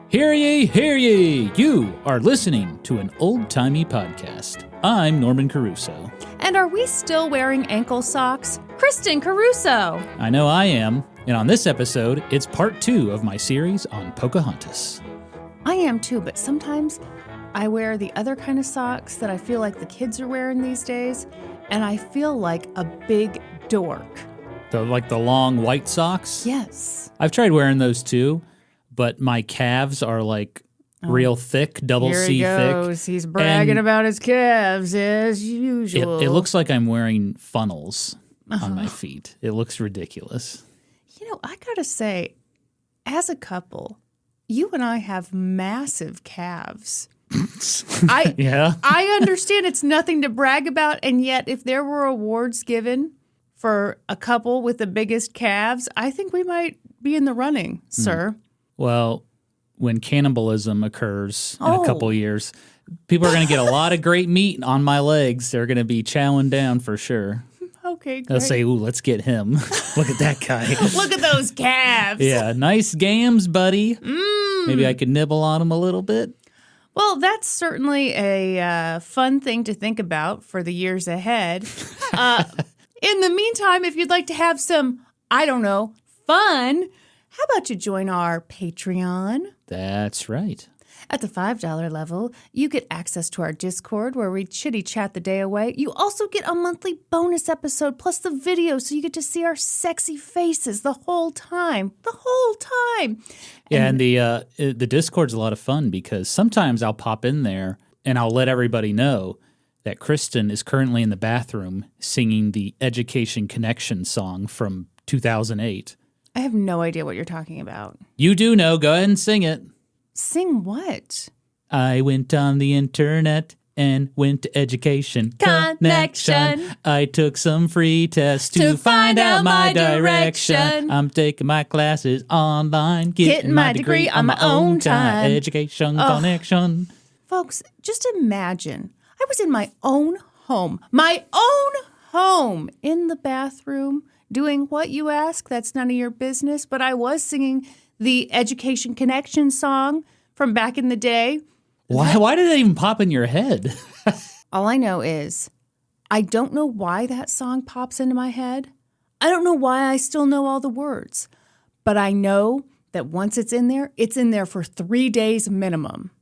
Hear ye, hear ye! You are listening to An Old Timey Podcast. I'm Norman Caruso. And are we still wearing ankle socks? Kristen Caruso! I know I am, and on this episode, it's part 2 of my series on Pocahontas. I am too, but sometimes I wear the other kind of socks that I feel like the kids are wearing these days, and I feel like a big dork. The long white socks? Yes. I've tried wearing those too, but my calves are real thick, double Here C he goes. thick. He's bragging about his calves as usual. It looks like I'm wearing funnels on my feet. It looks ridiculous. You know, I gotta say, as a couple, you and I have massive calves. Yeah. I understand it's nothing to brag about, and yet if there were awards given for a couple with the biggest calves, I think we might be in the running, sir. Well, when cannibalism occurs in a couple years, people are going to get a lot of great meat on my legs. They're going to be chowing down for sure. Okay, great. They'll say, ooh, let's get him. Look at that guy. Look at those calves. Yeah, nice gams, buddy. Maybe I could nibble on them a little bit. Well, that's certainly a fun thing to think about for the years ahead. In the meantime, if you'd like to have some, fun, how about you join our Patreon? That's right. At the $5 level, you get access to our Discord where we chitty-chat the day away. You also get a monthly bonus episode plus the video, so you get to see our sexy faces the whole time. The whole time. Yeah, and the Discord's a lot of fun because sometimes I'll pop in there and I'll let everybody know that Kristen is currently in the bathroom singing the Education Connection song from 2008. I have no idea what you're talking about. You do know. Go ahead and sing it. Sing what? I went on the internet and went to Education Connection. I took some free tests to find out my direction. I'm taking my classes online, getting my degree on my own time. Education Connection. Folks, just imagine. I was in my own home, in the bathroom, doing what you ask. That's none of your business. But I was singing the Education Connection song from back in the day. Why did that even pop in your head? All I know is I don't know why that song pops into my head. I don't know why I still know all the words. But I know that once it's in there for 3 days minimum.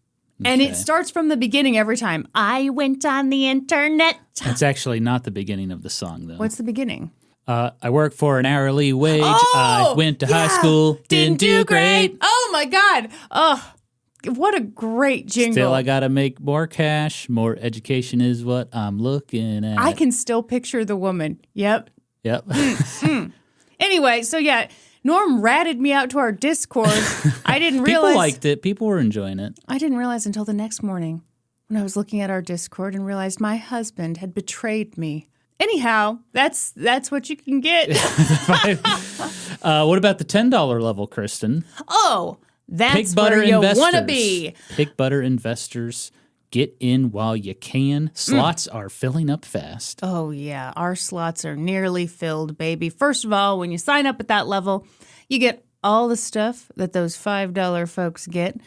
Okay. And it starts from the beginning every time. I went on the internet. That's actually not the beginning of the song, though. What's the beginning? I work for an hourly wage. I went to high school. Didn't do great. Oh, my God. Oh, what a great jingle. Still, I got to make more cash. More education is what I'm looking at. I can still picture the woman. Yep. Anyway, so yeah, Norm ratted me out to our Discord. I didn't realize. People liked it. People were enjoying it. I didn't realize until the next morning when I was looking at our Discord and realized my husband had betrayed me. Anyhow, that's what you can get. What about the $10 level, Kristen? Oh, that's where you want to be. Pig butter investors, get in while you can. Slots are filling up fast. Oh, yeah. Our slots are nearly filled, baby. First of all, when you sign up at that level, you get all the stuff that those $5 folks get,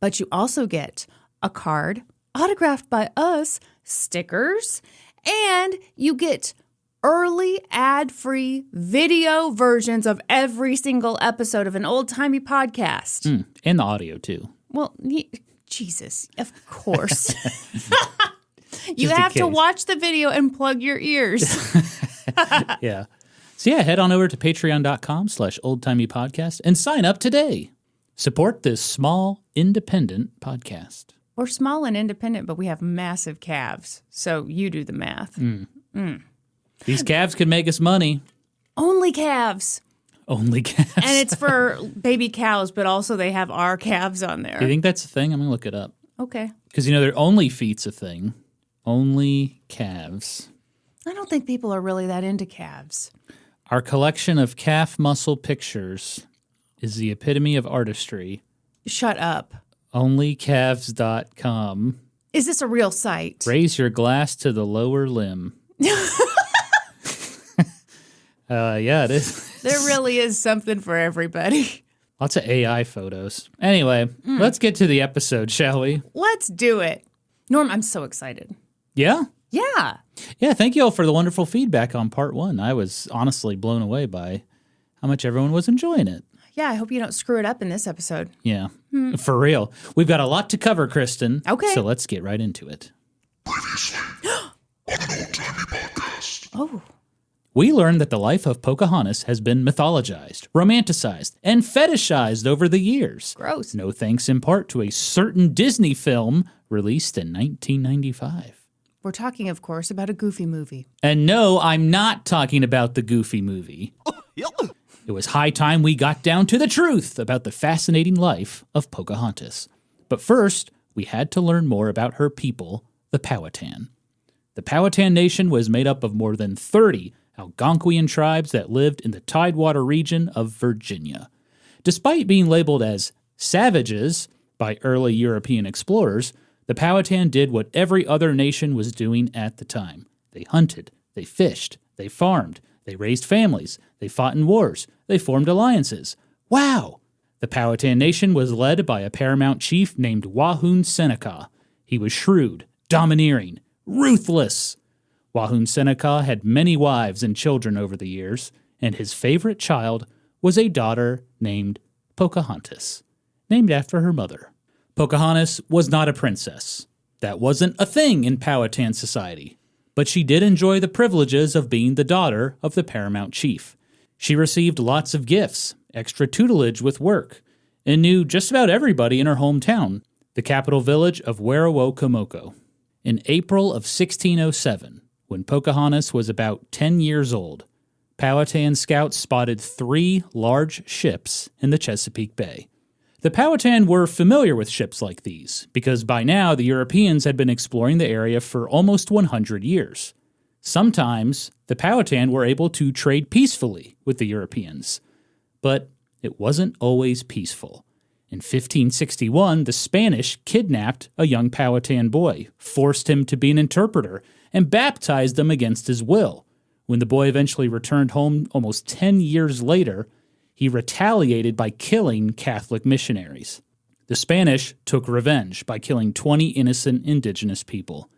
but you also get a card autographed by us, stickers, and you get early ad-free video versions of every single episode of An Old Timey Podcast. And the audio, too. Well, Jesus, of course. You have to watch the video and plug your ears. Yeah. So head on over to patreon.com/oldtimeypodcast and sign up today. Support this small, independent podcast. We're small and independent, but we have massive calves. So you do the math. These calves could make us money. Only calves. Only calves. And it's for baby cows, but also they have our calves on there. Do you think that's a thing? I'm going to look it up. Okay. Because, their only feet's a thing. Only calves. I don't think people are really that into calves. Our collection of calf muscle pictures is the epitome of artistry. Shut up. Onlycalves.com. Is this a real site? Raise your glass to the lower limb. Yeah, it is. There really is something for everybody. Lots of AI photos. Anyway, let's get to the episode, shall we? Let's do it. Norm, I'm so excited. Yeah? Yeah. Yeah, thank you all for the wonderful feedback on part 1. I was honestly blown away by how much everyone was enjoying it. Yeah, I hope you don't screw it up in this episode. Yeah, for real. We've got a lot to cover, Kristen. Okay. So let's get right into it. Previously on An Old Timey Podcast. Oh. We learned that the life of Pocahontas has been mythologized, romanticized, and fetishized over the years. Gross. No thanks in part to a certain Disney film released in 1995. We're talking, of course, about a Goofy movie. And no, I'm not talking about the Goofy movie. It was high time we got down to the truth about the fascinating life of Pocahontas. But first, we had to learn more about her people, the Powhatan. The Powhatan Nation was made up of more than 30 Algonquian tribes that lived in the Tidewater region of Virginia. Despite being labeled as savages by early European explorers, the Powhatan did what every other nation was doing at the time. They hunted, they fished, they farmed, they raised families, they fought in wars, they formed alliances. Wow! The Powhatan Nation was led by a paramount chief named Wahun Seneca. He was shrewd, domineering, ruthless. Wahun Seneca had many wives and children over the years, and his favorite child was a daughter named Pocahontas, named after her mother. Pocahontas was not a princess. That wasn't a thing in Powhatan society, but she did enjoy the privileges of being the daughter of the paramount chief. She received lots of gifts, extra tutelage with work, and knew just about everybody in her hometown, the capital village of Werowocomoco. In April of 1607, when Pocahontas was about 10 years old, Powhatan scouts spotted 3 large ships in the Chesapeake Bay. The Powhatan were familiar with ships like these, because by now the Europeans had been exploring the area for almost 100 years. Sometimes, the Powhatan were able to trade peacefully with the Europeans, but it wasn't always peaceful. In 1561, the Spanish kidnapped a young Powhatan boy, forced him to be an interpreter, and baptized him against his will. When the boy eventually returned home almost 10 years later, he retaliated by killing Catholic missionaries. The Spanish took revenge by killing 20 innocent indigenous people.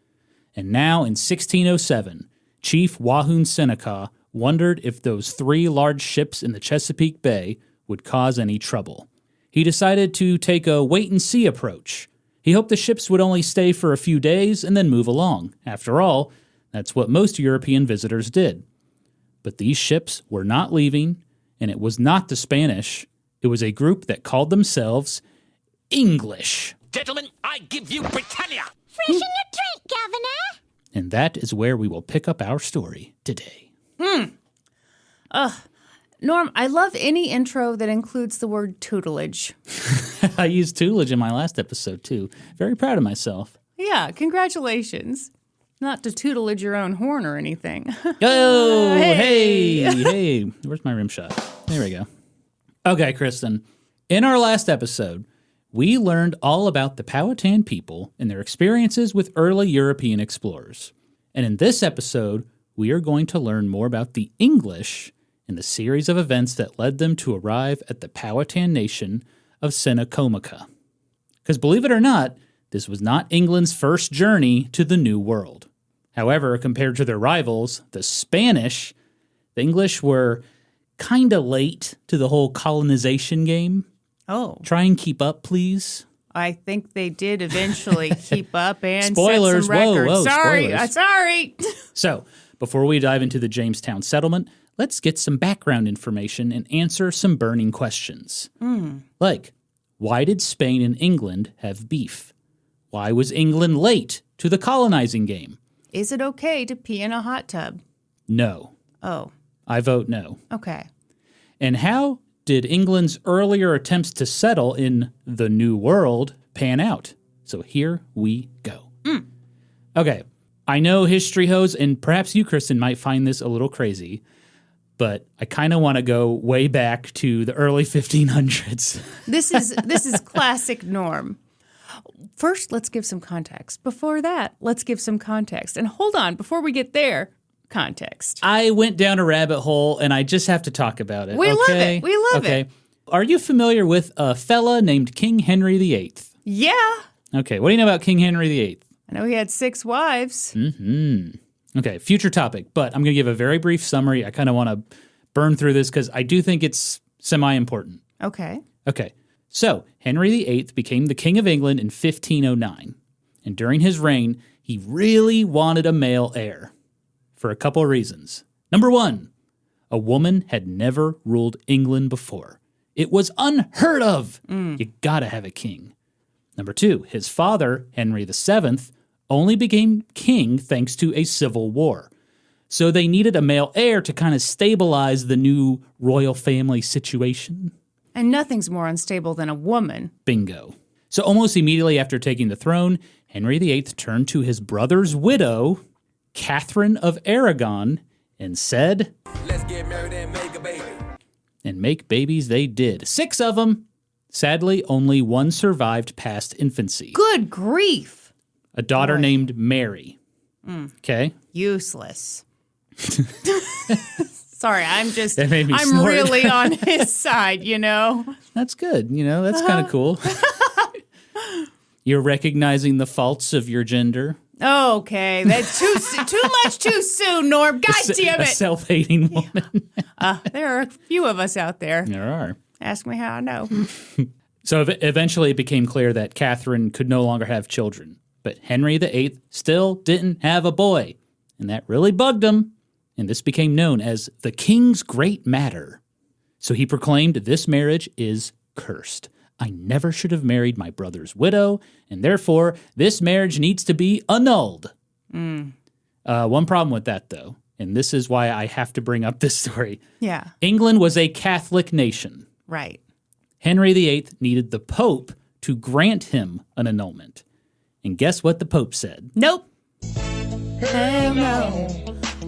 And now in 1607, Chief Wahun Seneca wondered if those 3 large ships in the Chesapeake Bay would cause any trouble. He decided to take a wait-and-see approach. He hoped the ships would only stay for a few days and then move along. After all, that's what most European visitors did. But these ships were not leaving, and it was not the Spanish. It was a group that called themselves English. Gentlemen, I give you Britannia! Freshen your drink, Governor. And that is where we will pick up our story today. Norm, I love any intro that includes the word tutelage. I used tutelage in my last episode, too. Very proud of myself. Yeah, congratulations. Not to tutelage your own horn or anything. Oh, Hey. hey. Where's my rim shot? There we go. Okay, Kristen. In our last episode, we learned all about the Powhatan people and their experiences with early European explorers. And in this episode, we are going to learn more about the English and the series of events that led them to arrive at the Powhatan nation of Senecomica. Because believe it or not, this was not England's first journey to the New World. However, compared to their rivals, the Spanish, the English were kind of late to the whole colonization game. Oh. Try and keep up, please. I think they did eventually keep up and Spoilers. set some records. Whoa, sorry, spoilers. Sorry. So, before we dive into the Jamestown settlement, let's get some background information and answer some burning questions. Like, why did Spain and England have beef? Why was England late to the colonizing game? Is it okay to pee in a hot tub? No. Oh, I vote no. okay. And how did England's earlier attempts to settle in the New World pan out? So here we go. Okay, I know history hoes, and perhaps you, Kristen, might find this a little crazy, but I kind of want to go way back to the early 1500s. This is classic Norm. First, let's give some context. Before that, let's give some context. And hold on, before we get there, context. I went down a rabbit hole, and I just have to talk about it. We love it. We love it. Are you familiar with a fella named King Henry VIII? Yeah. Okay, what do you know about King Henry VIII? I know he had 6 wives. Okay, future topic, but I'm going to give a very brief summary. I kind of want to burn through this because I do think it's semi-important. Okay. Okay, so Henry VIII became the King of England in 1509. And during his reign, he really wanted a male heir for a couple of reasons. Number one, a woman had never ruled England before. It was unheard of. You gotta have a king. Number two, his father, Henry VII, only became king thanks to a civil war. So they needed a male heir to kind of stabilize the new royal family situation. And nothing's more unstable than a woman. Bingo. So almost immediately after taking the throne, Henry VIII turned to his brother's widow, Catherine of Aragon, and said, Let's get married and make a baby. And make babies they did. 6 of them. Sadly, only one survived past infancy. Good grief. A daughter Boy. named Mary. Okay? Useless. Sorry, That made me I'm snort. really on his side, you know? That's good. That's kind of cool. You're recognizing the faults of your gender. Okay, that's too much too soon, Norm. God damn A it. self-hating woman. There are a few of us out there. There are. Ask me how I know. So eventually it became clear that Catherine could no longer have children. But Henry VIII still didn't have a boy. And that really bugged him. And this became known as the King's Great Matter. So he proclaimed this marriage is cursed. I never should have married my brother's widow, and therefore this marriage needs to be annulled. One problem with that, though, and this is why I have to bring up this story. Yeah, England was a Catholic nation. right. Henry VIII needed the Pope to grant him an annulment. And guess what the Pope said? Nope. Hell no.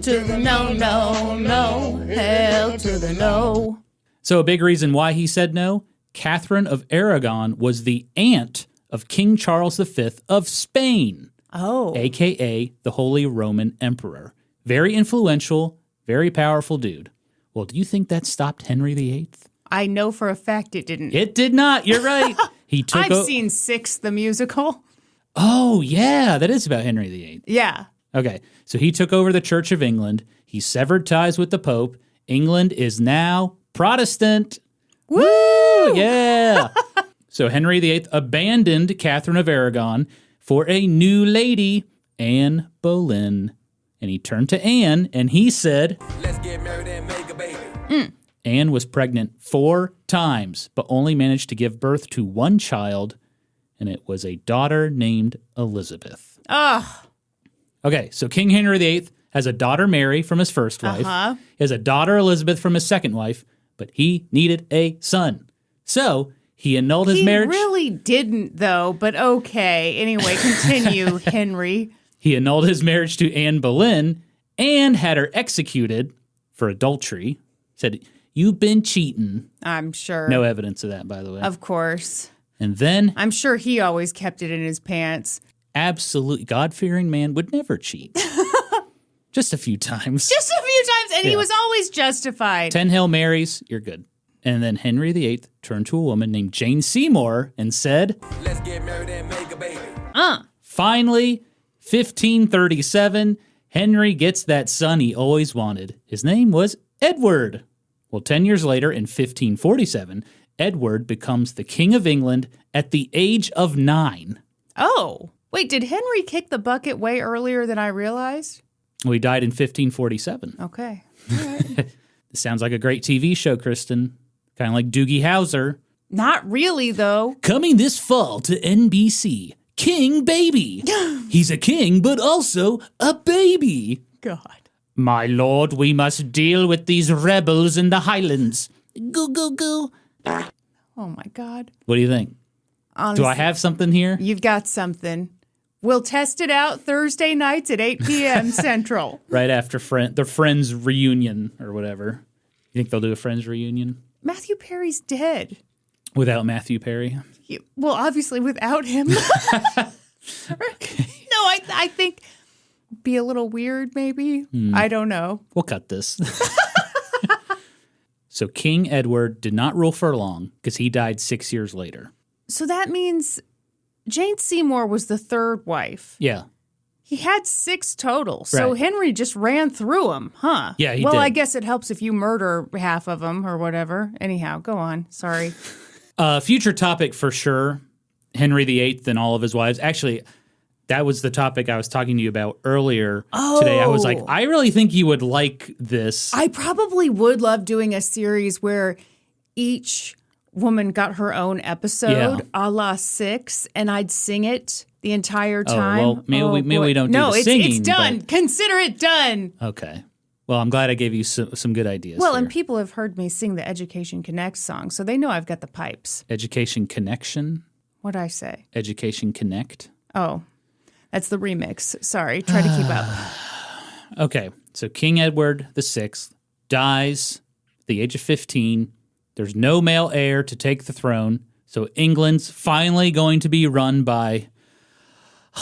To the no, no, no. Hell to the no. So a big reason why he said no, Catherine of Aragon was the aunt of King Charles V of Spain, a.k.a. the Holy Roman Emperor. Very influential, very powerful dude. Well, do you think that stopped Henry VIII? I know for a fact it didn't. It did not. You're right. He took. I've seen Six, the musical. Oh yeah, that is about Henry VIII. Yeah. Okay, so he took over the Church of England. He severed ties with the Pope. England is now Protestant. Woo! Yeah. So Henry VIII abandoned Catherine of Aragon for a new lady, Anne Boleyn. And he turned to Anne and he said, Let's get married and make a baby. Anne was pregnant 4 times, but only managed to give birth to 1 child, and it was a daughter named Elizabeth. Ugh. Okay, so King Henry VIII has a daughter, Mary, from his first wife. He has a daughter, Elizabeth, from his second wife, but he needed a son. So he annulled his marriage. He really didn't, though, but okay. Anyway, continue, Henry. He annulled his marriage to Anne Boleyn and had her executed for adultery. Said, you've been cheating. I'm sure. No evidence of that, by the way. Of course. And then, I'm sure he always kept it in his pants. absolutely, God-fearing man would never cheat. Just a few times. Just a few times, and he Yeah. was always justified. 10 Hail Marys, you're good. And then Henry VIII turned to a woman named Jane Seymour and said, Let's get married and make a baby. finally, 1537, Henry gets that son he always wanted. His name was Edward. Well, 10 years later, in 1547, Edward becomes the King of England at the age of 9. Oh, wait, did Henry kick the bucket way earlier than I realized? Well, he died in 1547. Okay. This sounds like a great TV show, Kristen. Kind of like Doogie Howser. Not really, though. Coming this fall to NBC, King Baby. He's a king, but also a baby. God. My lord, we must deal with these rebels in the Highlands. Go, go, go. Oh, my God. What do you think? Honestly, Do I have something here? You've got something. We'll test it out Thursday nights at 8 p.m. Central. Right after the Friends reunion or whatever. You think they'll do a Friends reunion? Matthew Perry's dead. Without Matthew Perry? Well, obviously without him. No, I think be a little weird, maybe. I don't know. We'll cut this. So King Edward did not rule for long because he died 6 years later. So that means Jane Seymour was the third wife. Yeah. He had 6 total. So Right. Henry just ran through them, huh? Yeah, he well, did. I guess it helps if you murder half of them or whatever. Anyhow, go on. Sorry. Future topic for sure, Henry VIII and all of his wives. Actually, that was the topic I was talking to you about earlier today. I was like, I really think you would like this. I probably would love doing a series where each woman got her own episode, a la 6, and I'd sing it the entire time. Well, maybe we don't do no, the it's singing. done. but- Consider it done. Okay. Well, I'm glad I gave you some good ideas. Well, here. and people have heard me sing the Education Connect song, so they know I've got the pipes. Education Connection, What'd I say? Education Connect. Oh, that's the remix. Sorry, try to keep up. Okay, so King Edward VI dies at the age of 15. There's no male heir to take the throne, so England's finally going to be run by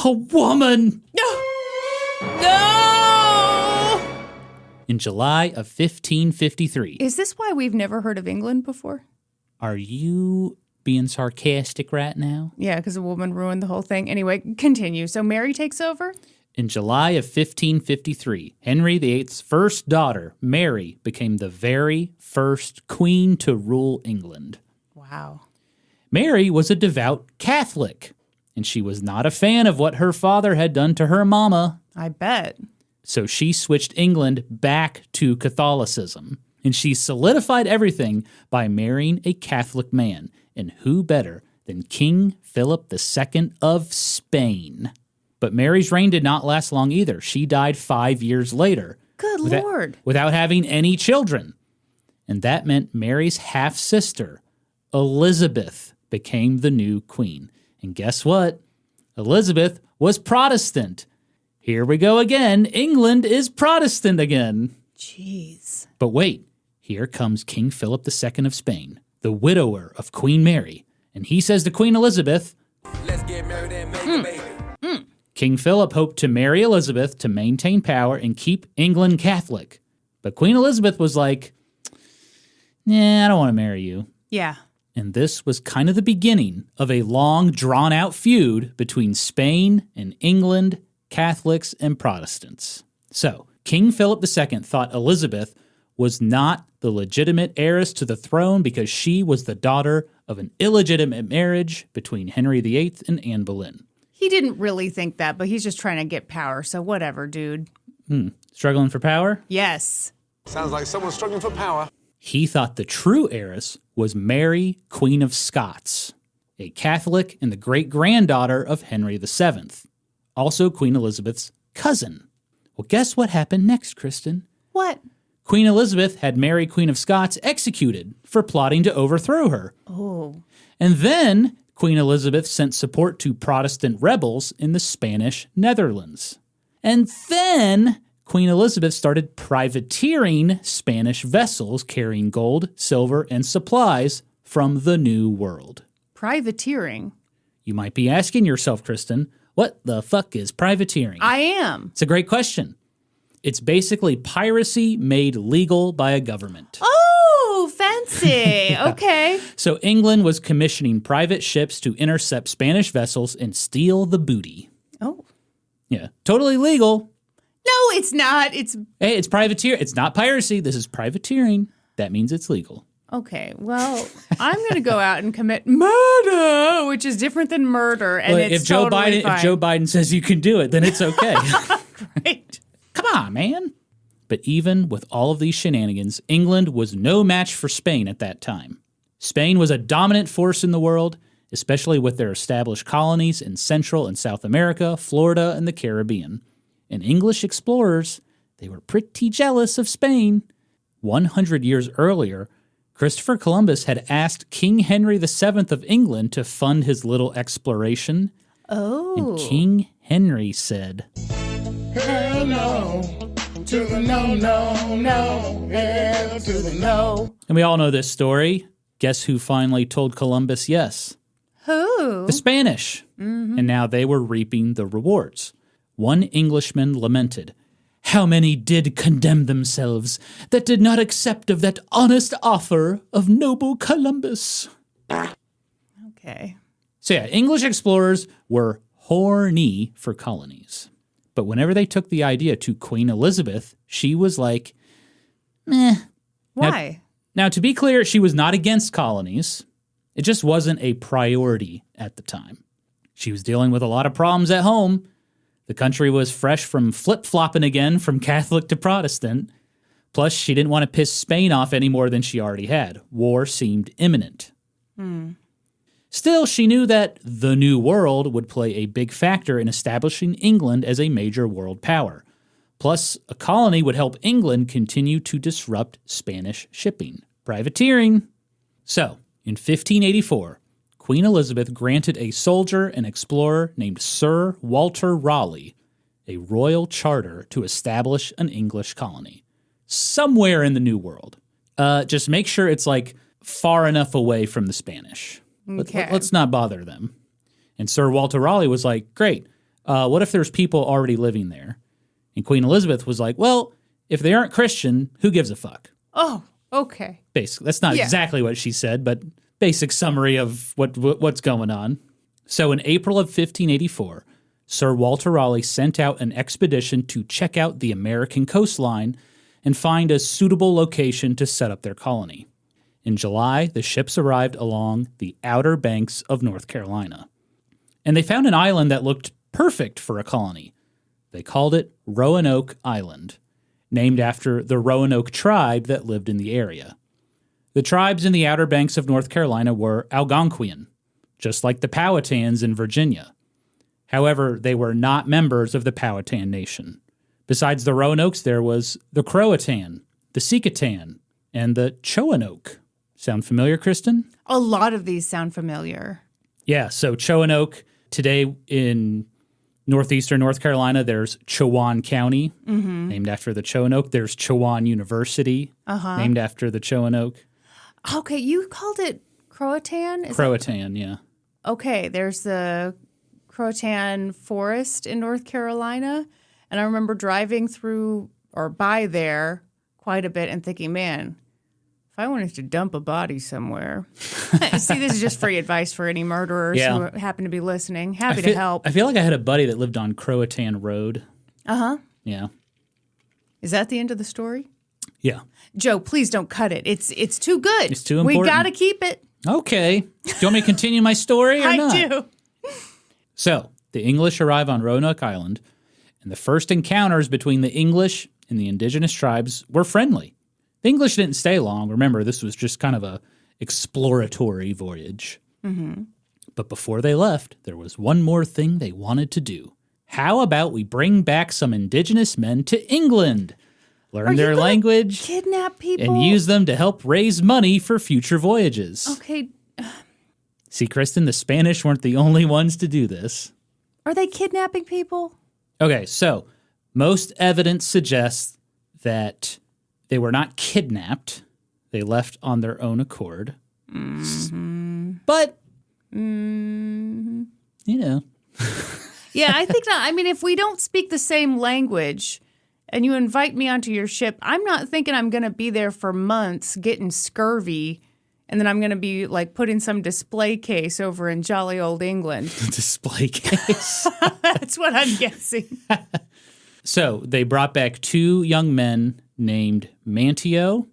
a woman. No! In July of 1553. Is this why we've never heard of England before? Are you being sarcastic right now? Yeah, because a woman ruined the whole thing. Anyway, continue. So Mary takes over? In July of 1553, Henry VIII's first daughter, Mary, became the very first queen to rule England. Wow. Mary was a devout Catholic, and she was not a fan of what her father had done to her mama. I bet. So she switched England back to Catholicism, and she solidified everything by marrying a Catholic man. And who better than King Philip II of Spain? But Mary's reign did not last long either. She died 5 years later. Good Lord. Without having any children. And that meant Mary's half-sister, Elizabeth, became the new queen. And guess what? Elizabeth was Protestant. Here we go again. England is Protestant again. Jeez. But wait, here comes King Philip II of Spain, the widower of Queen Mary. And he says to Queen Elizabeth, Let's get married and make a baby. King Philip hoped to marry Elizabeth to maintain power and keep England Catholic. But Queen Elizabeth was like, nah, I don't want to marry you. Yeah. And this was kind of the beginning of a long, drawn-out feud between Spain and England, Catholics and Protestants. So, King Philip II thought Elizabeth was not the legitimate heiress to the throne because she was the daughter of an illegitimate marriage between Henry VIII and Anne Boleyn. He didn't really think that, but he's just trying to get power, so whatever, dude. Struggling for power? Yes. Sounds like someone's struggling for power. He thought the true heiress was Mary, Queen of Scots, a Catholic and the great-granddaughter of Henry VII, also Queen Elizabeth's cousin. Well, guess what happened next, Kristen? What? Queen Elizabeth had Mary, Queen of Scots, executed for plotting to overthrow her. Oh. And then Queen Elizabeth sent support to Protestant rebels in the Spanish Netherlands. And then Queen Elizabeth started privateering Spanish vessels carrying gold, silver, and supplies from the New World. Privateering? You might be asking yourself, Kristen, what the fuck is privateering? I am. It's a great question. It's basically piracy made legal by a government. Oh, fancy. Okay. So England was commissioning private ships to intercept Spanish vessels and steal the booty. Oh. Yeah, totally legal. No, it's not. It's Hey, it's privateer. It's not piracy. This is privateering. That means it's legal. okay. Well, I'm going to go out and commit murder, which is different than murder, and Well, it's totally fine. if Joe Biden says you can do it, then it's okay. Right. Come on, man. But even with all of these shenanigans, England was no match for Spain at that time. Spain was a dominant force in the world, especially with their established colonies in Central and South America, Florida, and the Caribbean. And English explorers, they were pretty jealous of Spain. 100 years earlier, Christopher Columbus had asked King Henry VII of England to fund his little exploration. Oh. And King Henry said, Hell no. To the no, no, no. Hell to the no. and we all know this story. Guess who finally told Columbus yes? Who? The Spanish. And now they were reaping the rewards. One Englishman lamented, how many did condemn themselves that did not accept of that honest offer of noble Columbus? Okay. So yeah, English explorers were horny for colonies. But whenever they took the idea to Queen Elizabeth, she was like, meh. Why? Now, to be clear, she was not against colonies. It just wasn't a priority at the time. She was dealing with a lot of problems at home. The country was fresh from flip-flopping again from Catholic to Protestant. Plus, she didn't want to piss Spain off any more than she already had. War seemed imminent. Still, she knew that the New World would play a big factor in establishing England as a major world power. Plus, a colony would help England continue to disrupt Spanish shipping, privateering. So, in 1584, Queen Elizabeth granted a soldier and explorer named Sir Walter Raleigh a royal charter to establish an English colony somewhere in the New World. Just make sure it's like far enough away from the Spanish. Okay. Let's not bother them. And Sir Walter Raleigh was like, great, what if there's people already living there? And Queen Elizabeth was like, well, if they aren't Christian, who gives a fuck? Oh, okay. Basically, that's not exactly what she said, but basic summary of what's going on. So in April of 1584, Sir Walter Raleigh sent out an expedition to check out the American coastline and find a suitable location to set up their colony. In July, the ships arrived along the outer banks of North Carolina. And they found an island that looked perfect for a colony. They called it Roanoke Island, named after the Roanoke tribe that lived in the area. The tribes in the outer banks of North Carolina were Algonquian, just like the Powhatans in Virginia. However, they were not members of the Powhatan Nation. Besides the Roanokes, there was the Croatan, the Secatan, and the Choanoke. Sound familiar, Kristen? A lot of these sound familiar. Yeah, so Choanoke, today in northeastern North Carolina, there's Chowan County, named after the Choanoke. There's Chowan University, named after the Choanoke. Okay, you called it Croatan? Croatan, yeah. Okay, there's the Croatan Forest in North Carolina. And I remember driving through or by there quite a bit and thinking, man, if I wanted to dump a body somewhere. See, this is just free advice for any murderers who happen to be listening. Happy to help. I feel like I had a buddy that lived on Croatan Road. Uh-huh. Yeah. Is that the end of the story? Yeah. Joe, please don't cut it. It's too good. It's too important. We got to keep it. Okay. Do you want me to continue my story or not? I do. So, the English arrive on Roanoke Island, and the first encounters between the English and the indigenous tribes were friendly. The English didn't stay long. Remember, this was just kind of a exploratory voyage. But before they left, there was one more thing they wanted to do. How about we bring back some indigenous men to England, learn their language, Kidnap people? and use them to help raise money for future voyages? Okay. See, Kristen, the Spanish weren't the only ones to do this. Are they kidnapping people? Okay, so most evidence suggests that they were not kidnapped. They left on their own accord. But, you know. Yeah, I think not. I mean, if we don't speak the same language and you invite me onto your ship, I'm not thinking I'm going to be there for months getting scurvy and then I'm going to be like put in some display case over in jolly old England. Display case. That's what I'm guessing. So they brought back two young men named Manteo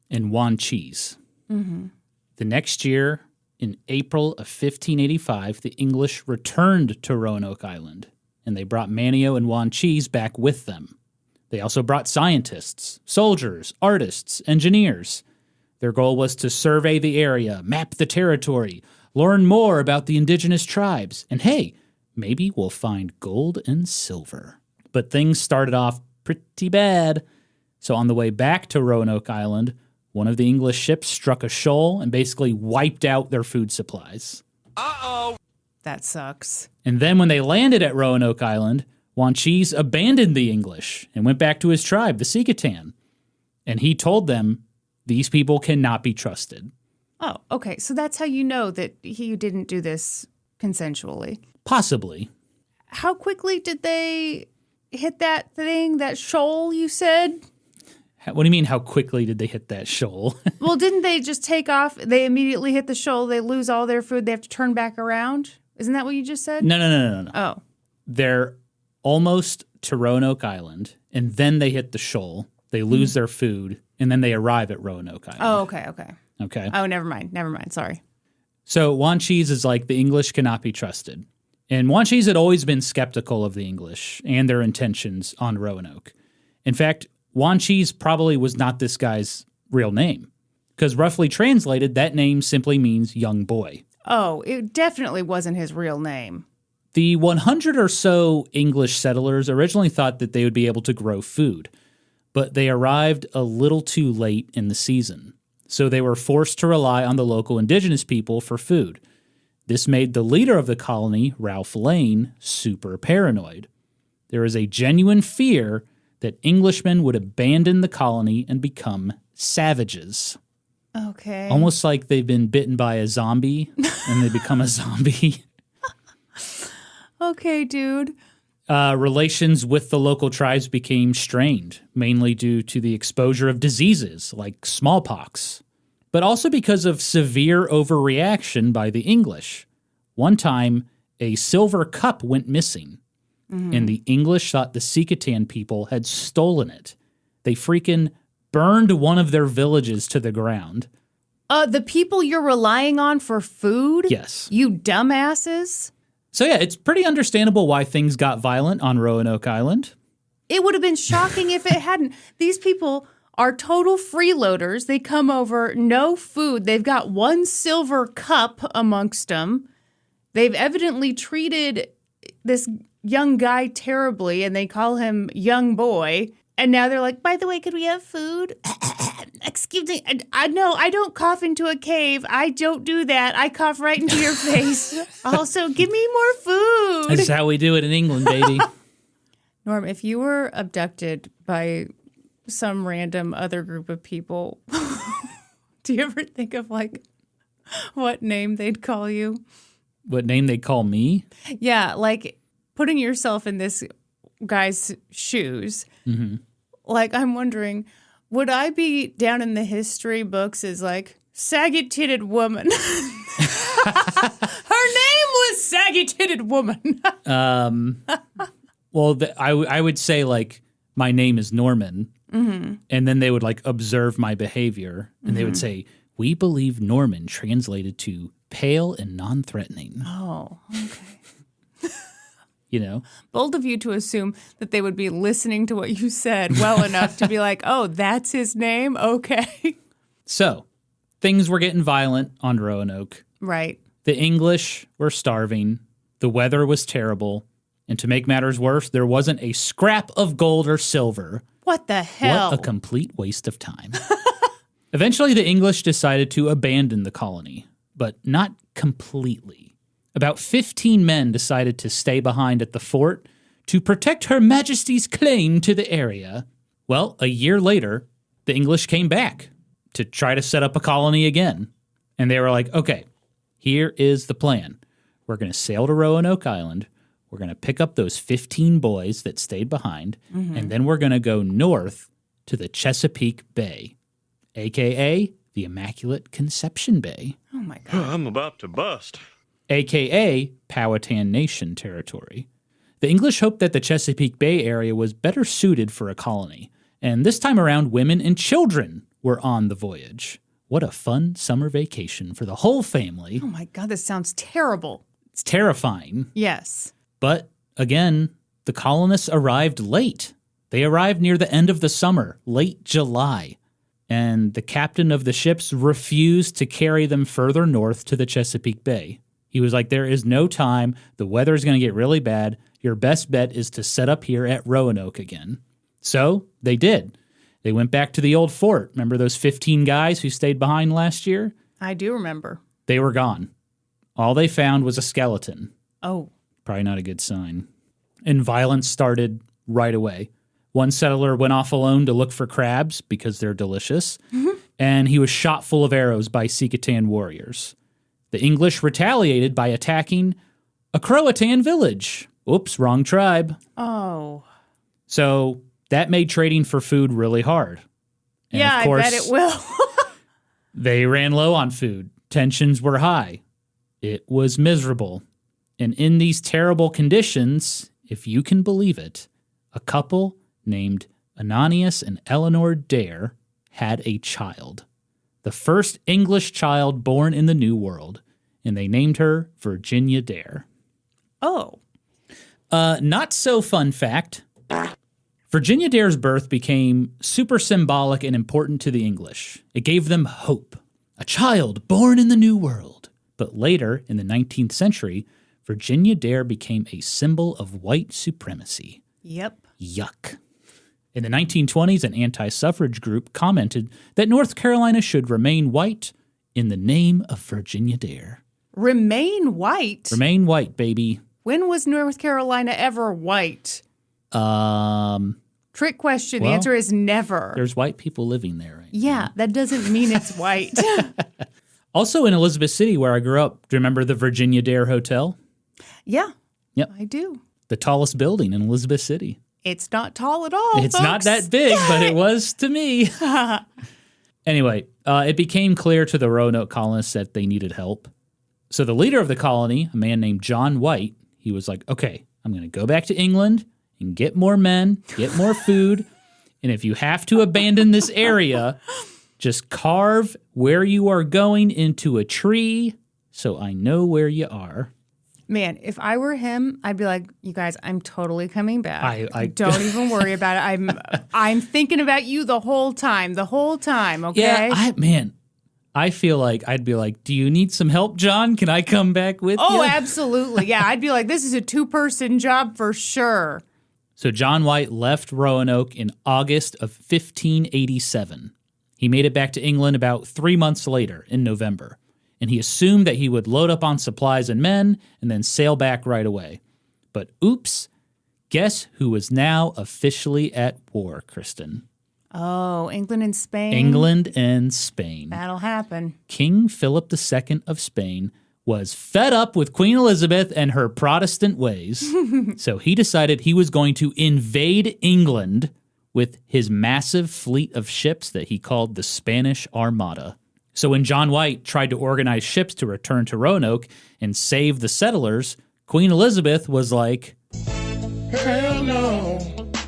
and Juan Cheese. The next year, in April of 1585, the English returned to Roanoke Island, and they brought Manteo and Juan Cheese back with them. They also brought scientists, soldiers, artists, engineers. Their goal was to survey the area, map the territory, learn more about the indigenous tribes, and hey, maybe we'll find gold and silver. But things started off pretty bad. So on the way back to Roanoke Island, one of the English ships struck a shoal and basically wiped out their food supplies. That sucks. And then when they landed at Roanoke Island, Juan Cheese abandoned the English and went back to his tribe, the Secatan. And he told them, these people cannot be trusted. Oh, okay. So that's how you know that he didn't do this consensually. Possibly. How quickly did they hit that thing, that shoal you said? What do you mean, how quickly did they hit that shoal? Well, didn't they just take off? They immediately hit the shoal. They lose all their food. They have to turn back around. Isn't that what you just said? No. Oh. They're almost to Roanoke Island, and then they hit the shoal. They lose their food, and then they arrive at Roanoke Island. Oh, okay. Okay. Oh, never mind. Sorry. So Wanchese is like, the English cannot be trusted. And Wanchese had always been skeptical of the English and their intentions on Roanoke. In fact, Wanchese probably was not this guy's real name, because roughly translated, that name simply means young boy. Oh, it definitely wasn't his real name. The 100 or so English settlers originally thought that they would be able to grow food, but they arrived a little too late in the season. So they were forced to rely on the local indigenous people for food. This made the leader of the colony, Ralph Lane, super paranoid. There is a genuine fear that Englishmen would abandon the colony and become savages. Okay. Almost like they've been bitten by a zombie and they become a zombie. Okay, dude. Relations with the local tribes became strained, mainly due to the exposure of diseases like smallpox, but also because of severe overreaction by the English. One time, a silver cup went missing, and the English thought the Sikatan people had stolen it. They freaking burned one of their villages to the ground. The people you're relying on for food? Yes. You dumbasses? So yeah, it's pretty understandable why things got violent on Roanoke Island. It would have been shocking if it hadn't. These people are total freeloaders. They come over, no food. They've got one silver cup amongst them. They've evidently treated this young guy terribly, and they call him young boy. And now they're like, by the way, could we have food? Excuse me. I know I don't cough into a cave. I don't do that. I cough right into your face. Also, give me more food. That's how we do it in England, baby. Norm, if you were abducted by some random other group of people, do you ever think of like what name they'd call you? What name they call me? Yeah, like putting yourself in this guy's shoes. Mm-hmm. Like, I'm wondering, would I be down in the history books as like saggy-titted woman? Her name was saggy-titted woman. Well, I would say like, my name is Norman. Mm-hmm. And then they would like observe my behavior and they would say, we believe Norman translated to pale and non-threatening. Oh, okay. You know? Bold of you to assume that they would be listening to what you said well enough to be like, oh, that's his name? Okay. So, things were getting violent on Roanoke. Right. The English were starving. The weather was terrible. And to make matters worse, there wasn't a scrap of gold or silver. What the hell? What a complete waste of time. Eventually, the English decided to abandon the colony, but not completely. About 15 men decided to stay behind at the fort to protect Her Majesty's claim to the area. Well, a year later, the English came back to try to set up a colony again. And they were like, okay, here is the plan. We're going to sail to Roanoke Island. We're going to pick up those 15 boys that stayed behind, and then we're going to go north to the Chesapeake Bay, a.k.a. the Immaculate Conception Bay. Oh, my God. I'm about to bust. a.k.a. Powhatan Nation territory. The English hoped that the Chesapeake Bay area was better suited for a colony, and this time around, women and children were on the voyage. What a fun summer vacation for the whole family. Oh, my God. This sounds terrible. It's terrifying. Yes. But, again, the colonists arrived late. They arrived near the end of the summer, late July. And the captain of the ships refused to carry them further north to the Chesapeake Bay. He was like, there is no time. The weather is going to get really bad. Your best bet is to set up here at Roanoke again. So they did. They went back to the old fort. Remember those 15 guys who stayed behind last year? I do remember. They were gone. All they found was a skeleton. Oh. Probably not a good sign. And violence started right away. One settler went off alone to look for crabs because they're delicious, and he was shot full of arrows by Sikatan warriors. The English retaliated by attacking a Croatan village. Oops, wrong tribe. Oh. So that made trading for food really hard. And yeah, of course, I bet it will. they ran low on food. Tensions were high. It was miserable. And in these terrible conditions, if you can believe it, a couple named Ananias and Eleanor Dare had a child. The first English child born in the New World. And they named her Virginia Dare. Oh. Not so fun fact. Virginia Dare's birth became super symbolic and important to the English. It gave them hope. A child born in the New World. But later, in the 19th century, Virginia Dare became a symbol of white supremacy. Yep. Yuck. In the 1920s, an anti-suffrage group commented that North Carolina should remain white in the name of Virginia Dare. Remain white? Remain white, baby. When was North Carolina ever white? Trick question. The answer is never. There's white people living there right Yeah, that doesn't mean it's white. Also in Elizabeth City, where I grew up, do you remember the Virginia Dare Hotel? Yeah. Yep. I do. The tallest building in Elizabeth City. It's not tall at all, It's not that big, but it was to me. Anyway, it became clear to the Roanoke colonists that they needed help. So the leader of the colony, a man named John White, he was like, okay, I'm going to go back to England and get more men, get more food. And if you have to abandon this area, just carve where you are going into a tree so I know where you are. Man, if I were him, I'd be like, you guys, I'm totally coming back. I don't even worry about it. I'm thinking about you the whole time, okay? Yeah, I feel like I'd be like, do you need some help, John? Can I come back with you? Oh, absolutely. Yeah, I'd be like, this is a 2-person job for sure. So John White left Roanoke in August of 1587. He made it back to England about 3 months later in November. And he assumed that he would load up on supplies and men and then sail back right away. But oops, guess who was now officially at war, Kristen? Oh, England and Spain? England and Spain. That'll happen. King Philip II of Spain was fed up with Queen Elizabeth and her Protestant ways. So he decided he was going to invade England with his massive fleet of ships that he called the Spanish Armada. So when John White tried to organize ships to return to Roanoke and save the settlers, Queen Elizabeth was like, Hell no,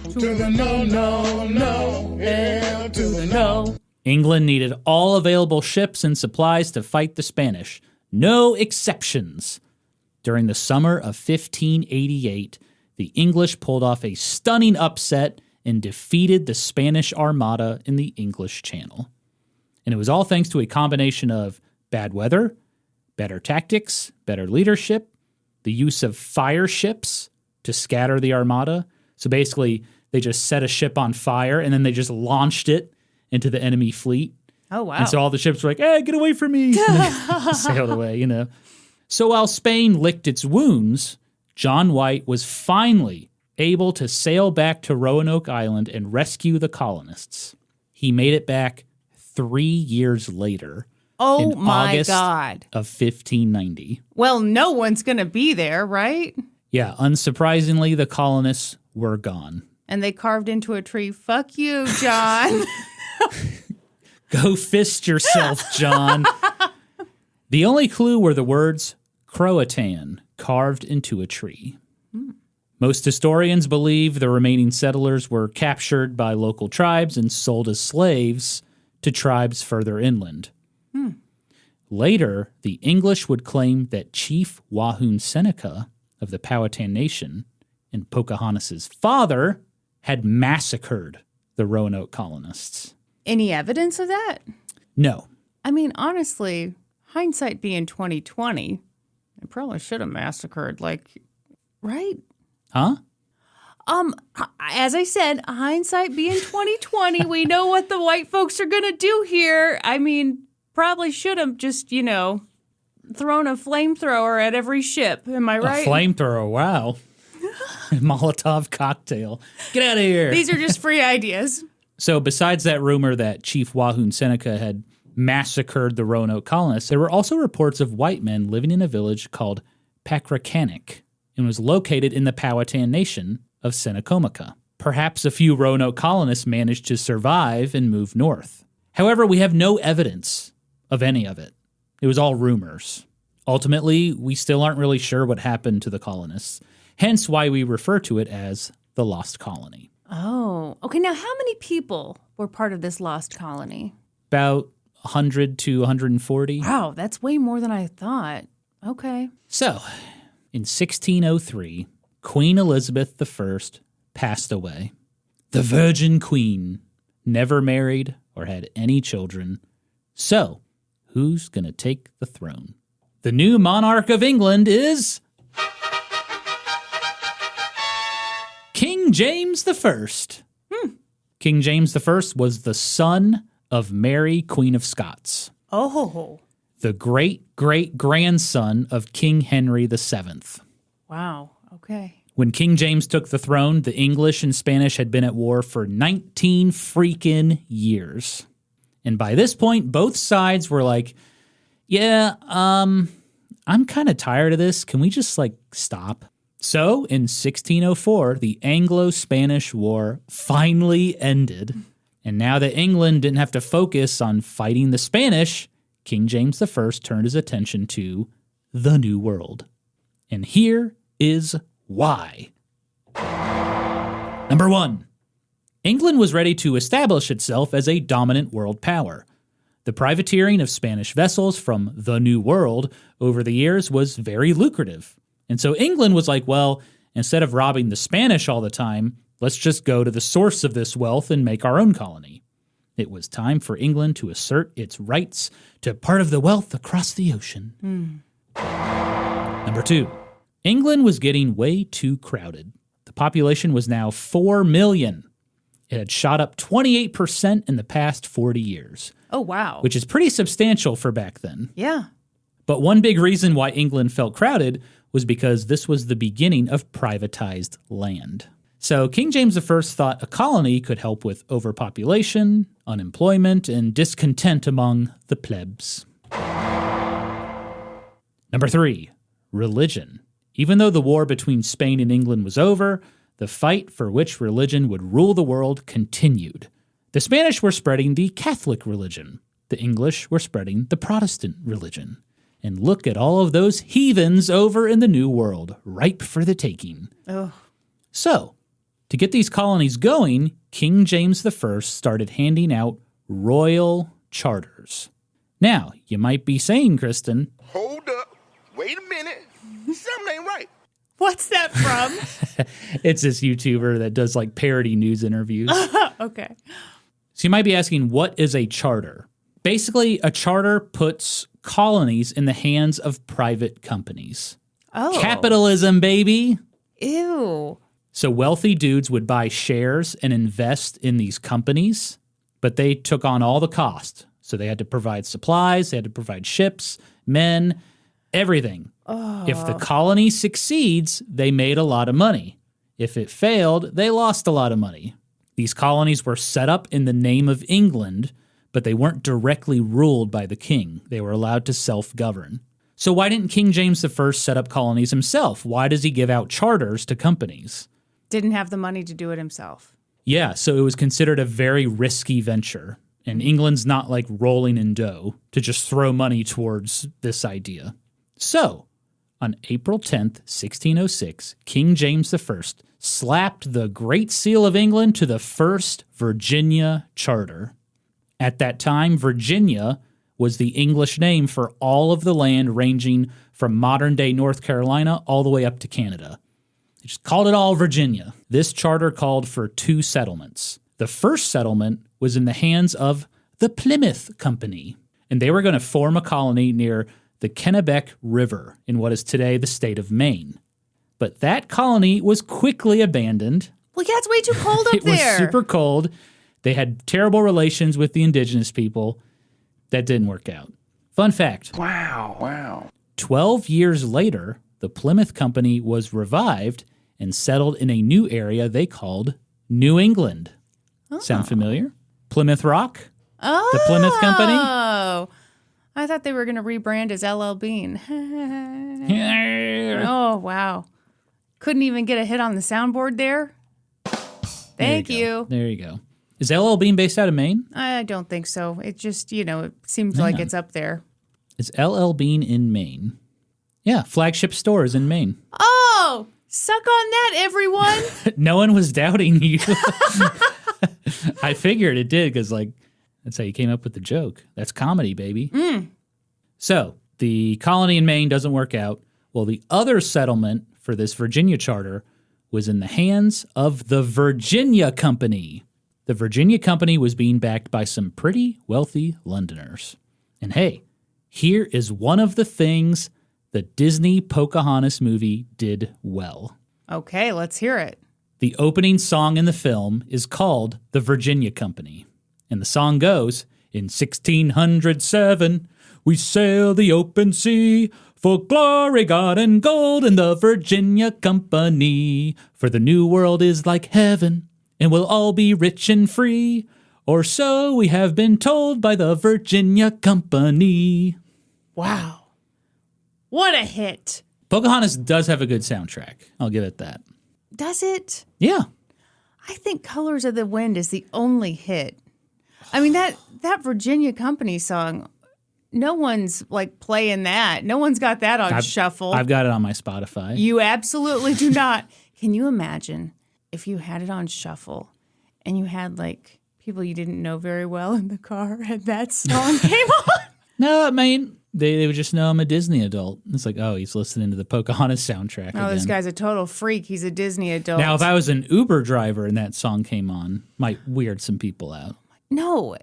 to the no, no, no, hell to the no. England needed all available ships and supplies to fight the Spanish. No exceptions. During the summer of 1588, the English pulled off a stunning upset and defeated the Spanish Armada in the English Channel. And it was all thanks to a combination of bad weather, better tactics, better leadership, the use of fire ships to scatter the Armada. So basically, they just set a ship on fire and then they just launched it into the enemy fleet. Oh, wow. And so all the ships were like, hey, get away from me. And they sailed away, you know. So while Spain licked its wounds, John White was finally able to sail back to Roanoke Island and rescue the colonists. He made it back 3 years later. Oh, in my August God. of 1590. Well, no one's going to be there, right? Yeah, unsurprisingly, the colonists were gone. And they carved into a tree. Fuck you, John. Go fist yourself, John. The only clue were the words Croatan carved into a tree. Most historians believe the remaining settlers were captured by local tribes and sold as slaves to tribes further inland. Later, the English would claim that Chief Wahun Seneca of the Powhatan Nation and Pocahontas' father had massacred the Roanoke colonists. Any evidence of that? No. I mean, honestly, hindsight being 2020, they probably should have massacred, right? Huh? As I said, hindsight being 2020, we know what the white folks are going to do here. I mean, probably should have just, thrown a flamethrower at every ship. Am I right? A flamethrower, wow. Molotov cocktail. Get out of here. These are just free ideas. So besides that rumor that Chief Wahun Seneca had massacred the Roanoke colonists, there were also reports of white men living in a village called Pacracanic and was located in the Powhatan Nation of Senecomica. Perhaps a few Roanoke colonists managed to survive and move north. However, we have no evidence of any of it. It was all rumors. Ultimately, we still aren't really sure what happened to the colonists, hence why we refer to it as the Lost Colony. Oh, okay. Now, how many people were part of this lost colony? About 100 to 140. Wow, that's way more than I thought. Okay. So, in 1603, Queen Elizabeth I passed away. The Virgin Queen, never married or had any children. So, who's going to take the throne? The new monarch of England is King James I. King James I was the son of Mary, Queen of Scots. Oh. The great-great-grandson of King Henry VII. Wow. Okay. When King James took the throne, the English and Spanish had been at war for 19 freaking years. And by this point, both sides were like, yeah, I'm kind of tired of this. Can we just, stop? So, in 1604, the Anglo-Spanish War finally ended. And now that England didn't have to focus on fighting the Spanish, King James I turned his attention to the New World. And here is why. Number 1. England was ready to establish itself as a dominant world power. The privateering of Spanish vessels from the New World over the years was very lucrative. And so England was like, well, instead of robbing the Spanish all the time, let's just go to the source of this wealth and make our own colony. It was time for England to assert its rights to part of the wealth across the ocean. Number 2. England was getting way too crowded. The population was now 4 million. It had shot up 28% in the past 40 years. Oh, wow. Which is pretty substantial for back then. Yeah. But one big reason why England felt crowded was because this was the beginning of privatized land. So King James I thought a colony could help with overpopulation, unemployment, and discontent among the plebs. Number 3, religion. Even though the war between Spain and England was over, the fight for which religion would rule the world continued. The Spanish were spreading the Catholic religion. The English were spreading the Protestant religion. And look at all of those heathens over in the New World, ripe for the taking. Ugh. So, to get these colonies going, King James I started handing out royal charters. Now, you might be saying, Kristen, Hold up. Wait a minute. Something ain't right. What's that from? it's this YouTuber that does parody news interviews. Okay. So you might be asking, what is a charter? Basically, a charter puts colonies in the hands of private companies. Oh. Capitalism, baby. Ew. So wealthy dudes would buy shares and invest in these companies, but they took on all the cost. So they had to provide supplies, they had to provide ships, men, everything. Oh. If the colony succeeds, they made a lot of money. If it failed, they lost a lot of money. These colonies were set up in the name of England, but they weren't directly ruled by the king. They were allowed to self-govern. So why didn't King James I set up colonies himself? Why does he give out charters to companies? Didn't have the money to do it himself. Yeah, so it was considered a very risky venture. And England's not rolling in dough to just throw money towards this idea. So, on April 10th, 1606, King James I slapped the Great Seal of England to the First Virginia Charter. At that time, Virginia was the English name for all of the land ranging from modern-day North Carolina all the way up to Canada. They just called it all Virginia. This charter called for 2 settlements. The first settlement was in the hands of the Plymouth Company, and they were going to form a colony near the Kennebec River in what is today the state of Maine. But that colony was quickly abandoned. Well, yeah, it's way too cold up there. It was super cold. They had terrible relations with the indigenous people. That didn't work out. Fun fact. Wow. 12 years later, the Plymouth Company was revived and settled in a new area they called New England. Oh. Sound familiar? Plymouth Rock? Oh. The Plymouth Company? Oh. I thought they were going to rebrand as LL Bean. Oh, wow. Couldn't even get a hit on the soundboard there? Thank you. There you go. Is LL Bean based out of Maine? I don't think so. It just, it seems like it's up there. Is LL Bean in Maine? Yeah, flagship stores in Maine. Oh, suck on that, everyone. No one was doubting you. I figured it did because, that's how you came up with the joke. That's comedy, baby. So the colony in Maine doesn't work out. Well, the other settlement for this Virginia charter was in the hands of the Virginia Company. The Virginia Company was being backed by some pretty wealthy Londoners. And hey, here is one of the things the Disney Pocahontas movie did well. Okay, let's hear it. The opening song in the film is called The Virginia Company. And the song goes, in 1607, we sail the open sea for glory, God, and gold in the Virginia Company. For the new world is like heaven, and we'll all be rich and free. Or so we have been told by the Virginia Company. Wow. What a hit. Pocahontas does have a good soundtrack. I'll give it that. Does it? Yeah. I think Colors of the Wind is the only hit. I mean, that Virginia Company song, no one's playing that. No one's got that on shuffle. I've got it on my Spotify. You absolutely do not. Can you imagine if you had it on shuffle and you had people you didn't know very well in the car and that song came on? No, I mean, they would just know I'm a Disney adult. It's like, oh, he's listening to the Pocahontas soundtrack again. This guy's a total freak. He's a Disney adult. Now, if I was an Uber driver and that song came on, might weird some people out. No,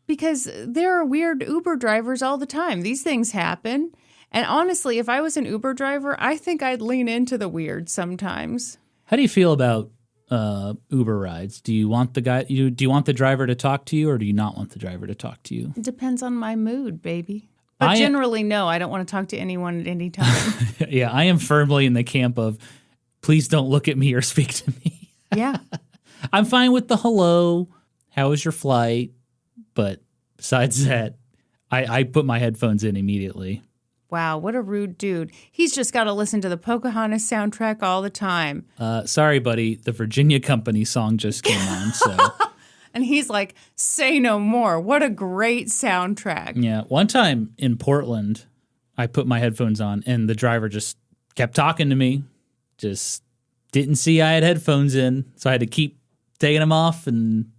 because there are weird Uber drivers all the time. These things happen. And honestly, if I was an Uber driver, I think I'd lean into the weird sometimes. How do you feel about Uber rides? Do you want do you want the driver to talk to you, or do you not want the driver to talk to you? It depends on my mood, baby. But generally, no, I don't want to talk to anyone at any time. Yeah, I am firmly in the camp of please don't look at me or speak to me. Yeah. I'm fine with the hello, how was your flight? But besides that, I put my headphones in immediately. Wow, what a rude dude. He's just got to listen to the Pocahontas soundtrack all the time. Sorry, buddy. The Virginia Company song just came on, so... And he's like, say no more. What a great soundtrack. Yeah. One time in Portland, I put my headphones on, and the driver just kept talking to me. Just didn't see I had headphones in, so I had to keep taking them off. And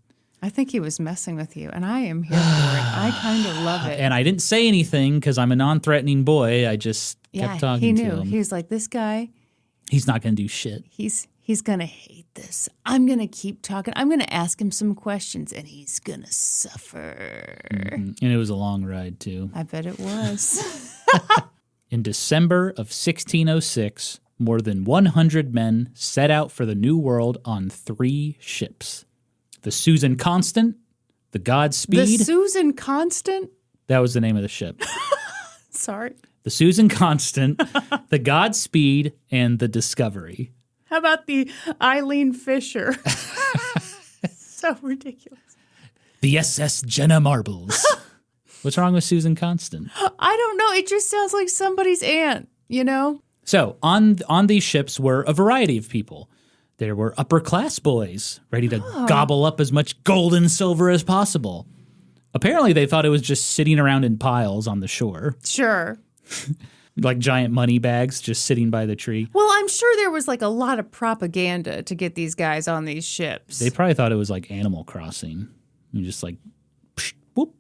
I think he was messing with you, and I am here for it. I kind of love it. And I didn't say anything because I'm a non-threatening boy. I just kept talking to him. He knew. He was like, this guy. He's not going to do shit. He's going to hate this. I'm going to keep talking. I'm going to ask him some questions, and he's going to suffer. Mm-hmm. And it was a long ride, too. I bet it was. In December of 1606, more than 100 men set out for the New World on 3 ships. The Susan Constant, the Godspeed. The Susan Constant? That was the name of the ship. Sorry. The Susan Constant, the Godspeed, and the Discovery. How about the Eileen Fisher? So ridiculous. The SS Jenna Marbles. What's wrong with Susan Constant? I don't know. It just sounds like somebody's aunt, you know? So on these ships were a variety of people. There were upper-class boys ready to gobble up as much gold and silver as possible. Apparently, they thought it was just sitting around in piles on the shore. Sure. Like giant money bags just sitting by the tree. Well, I'm sure there was a lot of propaganda to get these guys on these ships. They probably thought it was like Animal Crossing. You just psh, whoop,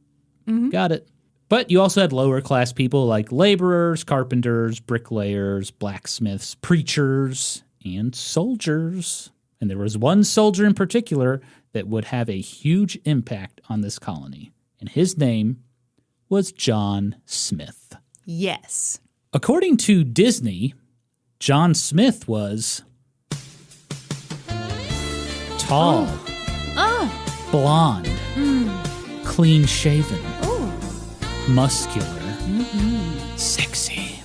got it. But you also had lower-class people like laborers, carpenters, bricklayers, blacksmiths, preachers, and soldiers. And there was one soldier in particular that would have a huge impact on this colony. And his name was John Smith. Yes. According to Disney, John Smith was tall, blonde, clean-shaven, muscular, sexy,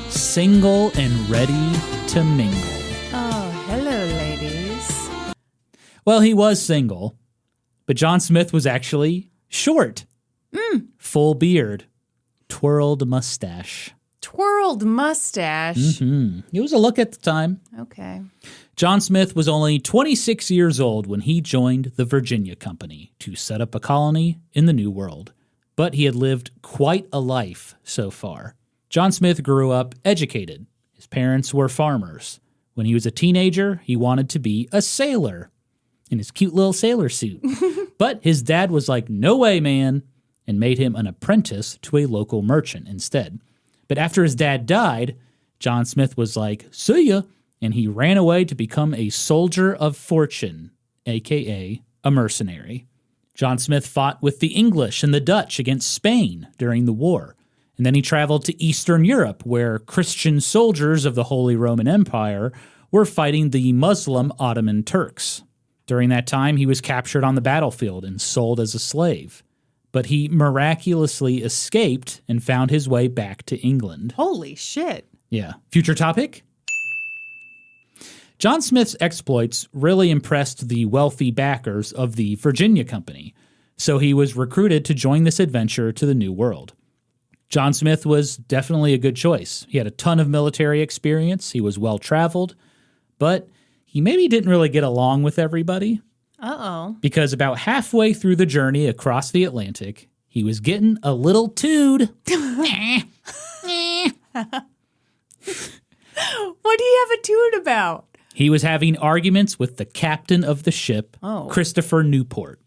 single and ready to mingle. Oh, hello, ladies. Well, he was single, but John Smith was actually short, full beard, twirled mustache. Twirled mustache. It was a look at the time. Okay. John Smith was only 26 years old when he joined the Virginia Company to set up a colony in the New World. But he had lived quite a life so far. John Smith grew up educated. His parents were farmers. When he was a teenager, he wanted to be a sailor in his cute little sailor suit. But his dad was like, no way, man, and made him an apprentice to a local merchant instead. But after his dad died, John Smith was like, see ya, and he ran away to become a soldier of fortune, a.k.a. a mercenary. John Smith fought with the English and the Dutch against Spain during the war, and then he traveled to Eastern Europe, where Christian soldiers of the Holy Roman Empire were fighting the Muslim Ottoman Turks. During that time, he was captured on the battlefield and sold as a slave. But he miraculously escaped and found his way back to England. Holy shit. Yeah. Future topic? John Smith's exploits really impressed the wealthy backers of the Virginia Company, so he was recruited to join this adventure to the New World. John Smith was definitely a good choice. He had a ton of military experience, he was well-traveled, but he maybe didn't really get along with everybody. Uh-oh. Because about halfway through the journey across the Atlantic, he was getting a little tood. What do you have a toot about? He was having arguments with the captain of the ship, Oh. Christopher Newport.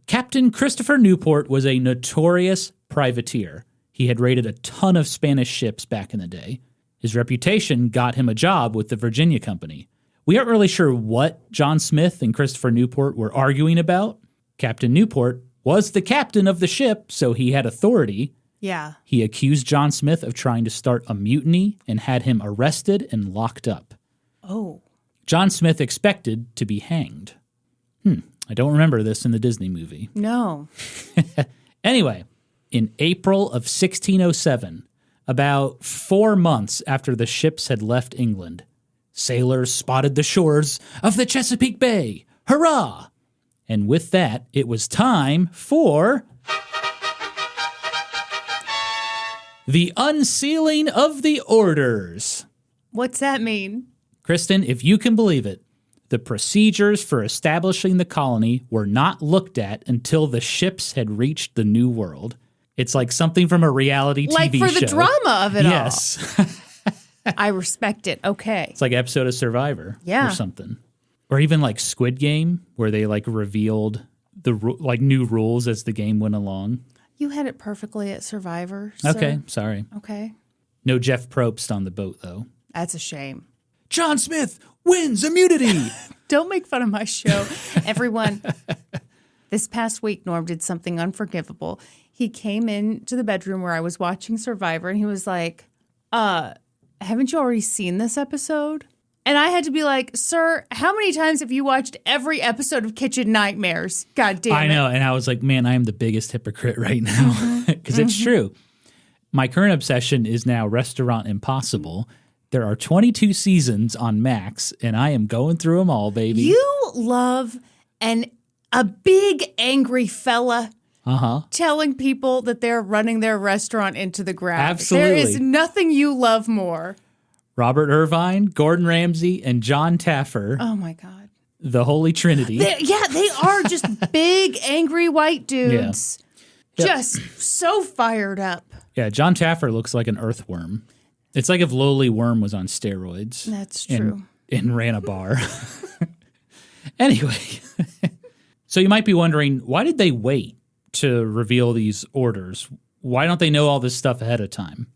Captain Christopher Newport was a notorious privateer. He had raided a ton of Spanish ships back in the day. His reputation got him a job with the Virginia Company. We aren't really sure what John Smith and Christopher Newport were arguing about. Captain Newport was the captain of the ship, so he had authority. Yeah. He accused John Smith of trying to start a mutiny and had him arrested and locked up. Oh. John Smith expected to be hanged. I don't remember this in the Disney movie. No. Anyway, in April of 1607, about 4 months after the ships had left England, sailors spotted the shores of the Chesapeake Bay. Hurrah! And with that, it was time for the unsealing of the orders. What's that mean? Kristen, if you can believe it, the procedures for establishing the colony were not looked at until the ships had reached the New World. It's like something from a reality TV show. Like for the drama of it yes. all. I respect it. Okay. It's like an episode of Survivor Yeah. or something. Or even like Squid Game, where they like revealed the new rules as the game went along. You had it perfectly at Survivor. Sir. Okay, sorry. Okay. No Jeff Probst on the boat, though. That's a shame. John Smith wins immunity. Don't make fun of my show. Everyone, this past week, Norm did something unforgivable. He came into the bedroom where I was watching Survivor, and he was like, haven't you already seen this episode? And I had to be like, sir, how many times have you watched every episode of Kitchen Nightmares? God damn it. I know. And I was like, man, I am the biggest hypocrite right now. Because it's true. My current obsession is now Restaurant Impossible. There are 22 seasons on Max, and I am going through them all, baby. You love a big angry fella telling people that they're running their restaurant into the ground. Absolutely. There is nothing you love more. Robert Irvine, Gordon Ramsay, and John Taffer. Oh, my God. The Holy Trinity. They are just big, angry white dudes. Yeah. Yep. Just so fired up. Yeah, John Taffer looks like an earthworm. It's like if Lowly Worm was on steroids. That's true. And ran a bar. Anyway, so you might be wondering, why did they wait to reveal these orders? Why don't they know all this stuff ahead of time?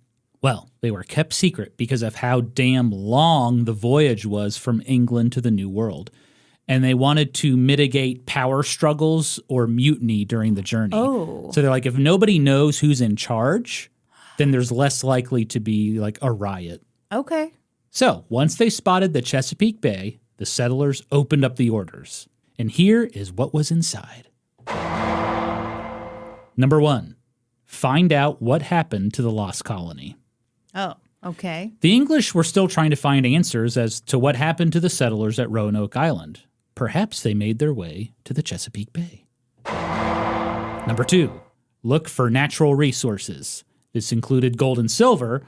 Well, they were kept secret because of how damn long the voyage was from England to the New World. And they wanted to mitigate power struggles or mutiny during the journey. Oh. So they're like, if nobody knows who's in charge, then there's less likely to be like a riot. Okay. So once they spotted the Chesapeake Bay, the settlers opened up the orders. And here is what was inside. Number 1, find out what happened to the lost colony. Oh, okay. The English were still trying to find answers as to what happened to the settlers at Roanoke Island. Perhaps they made their way to the Chesapeake Bay. Number 2, look for natural resources. This included gold and silver,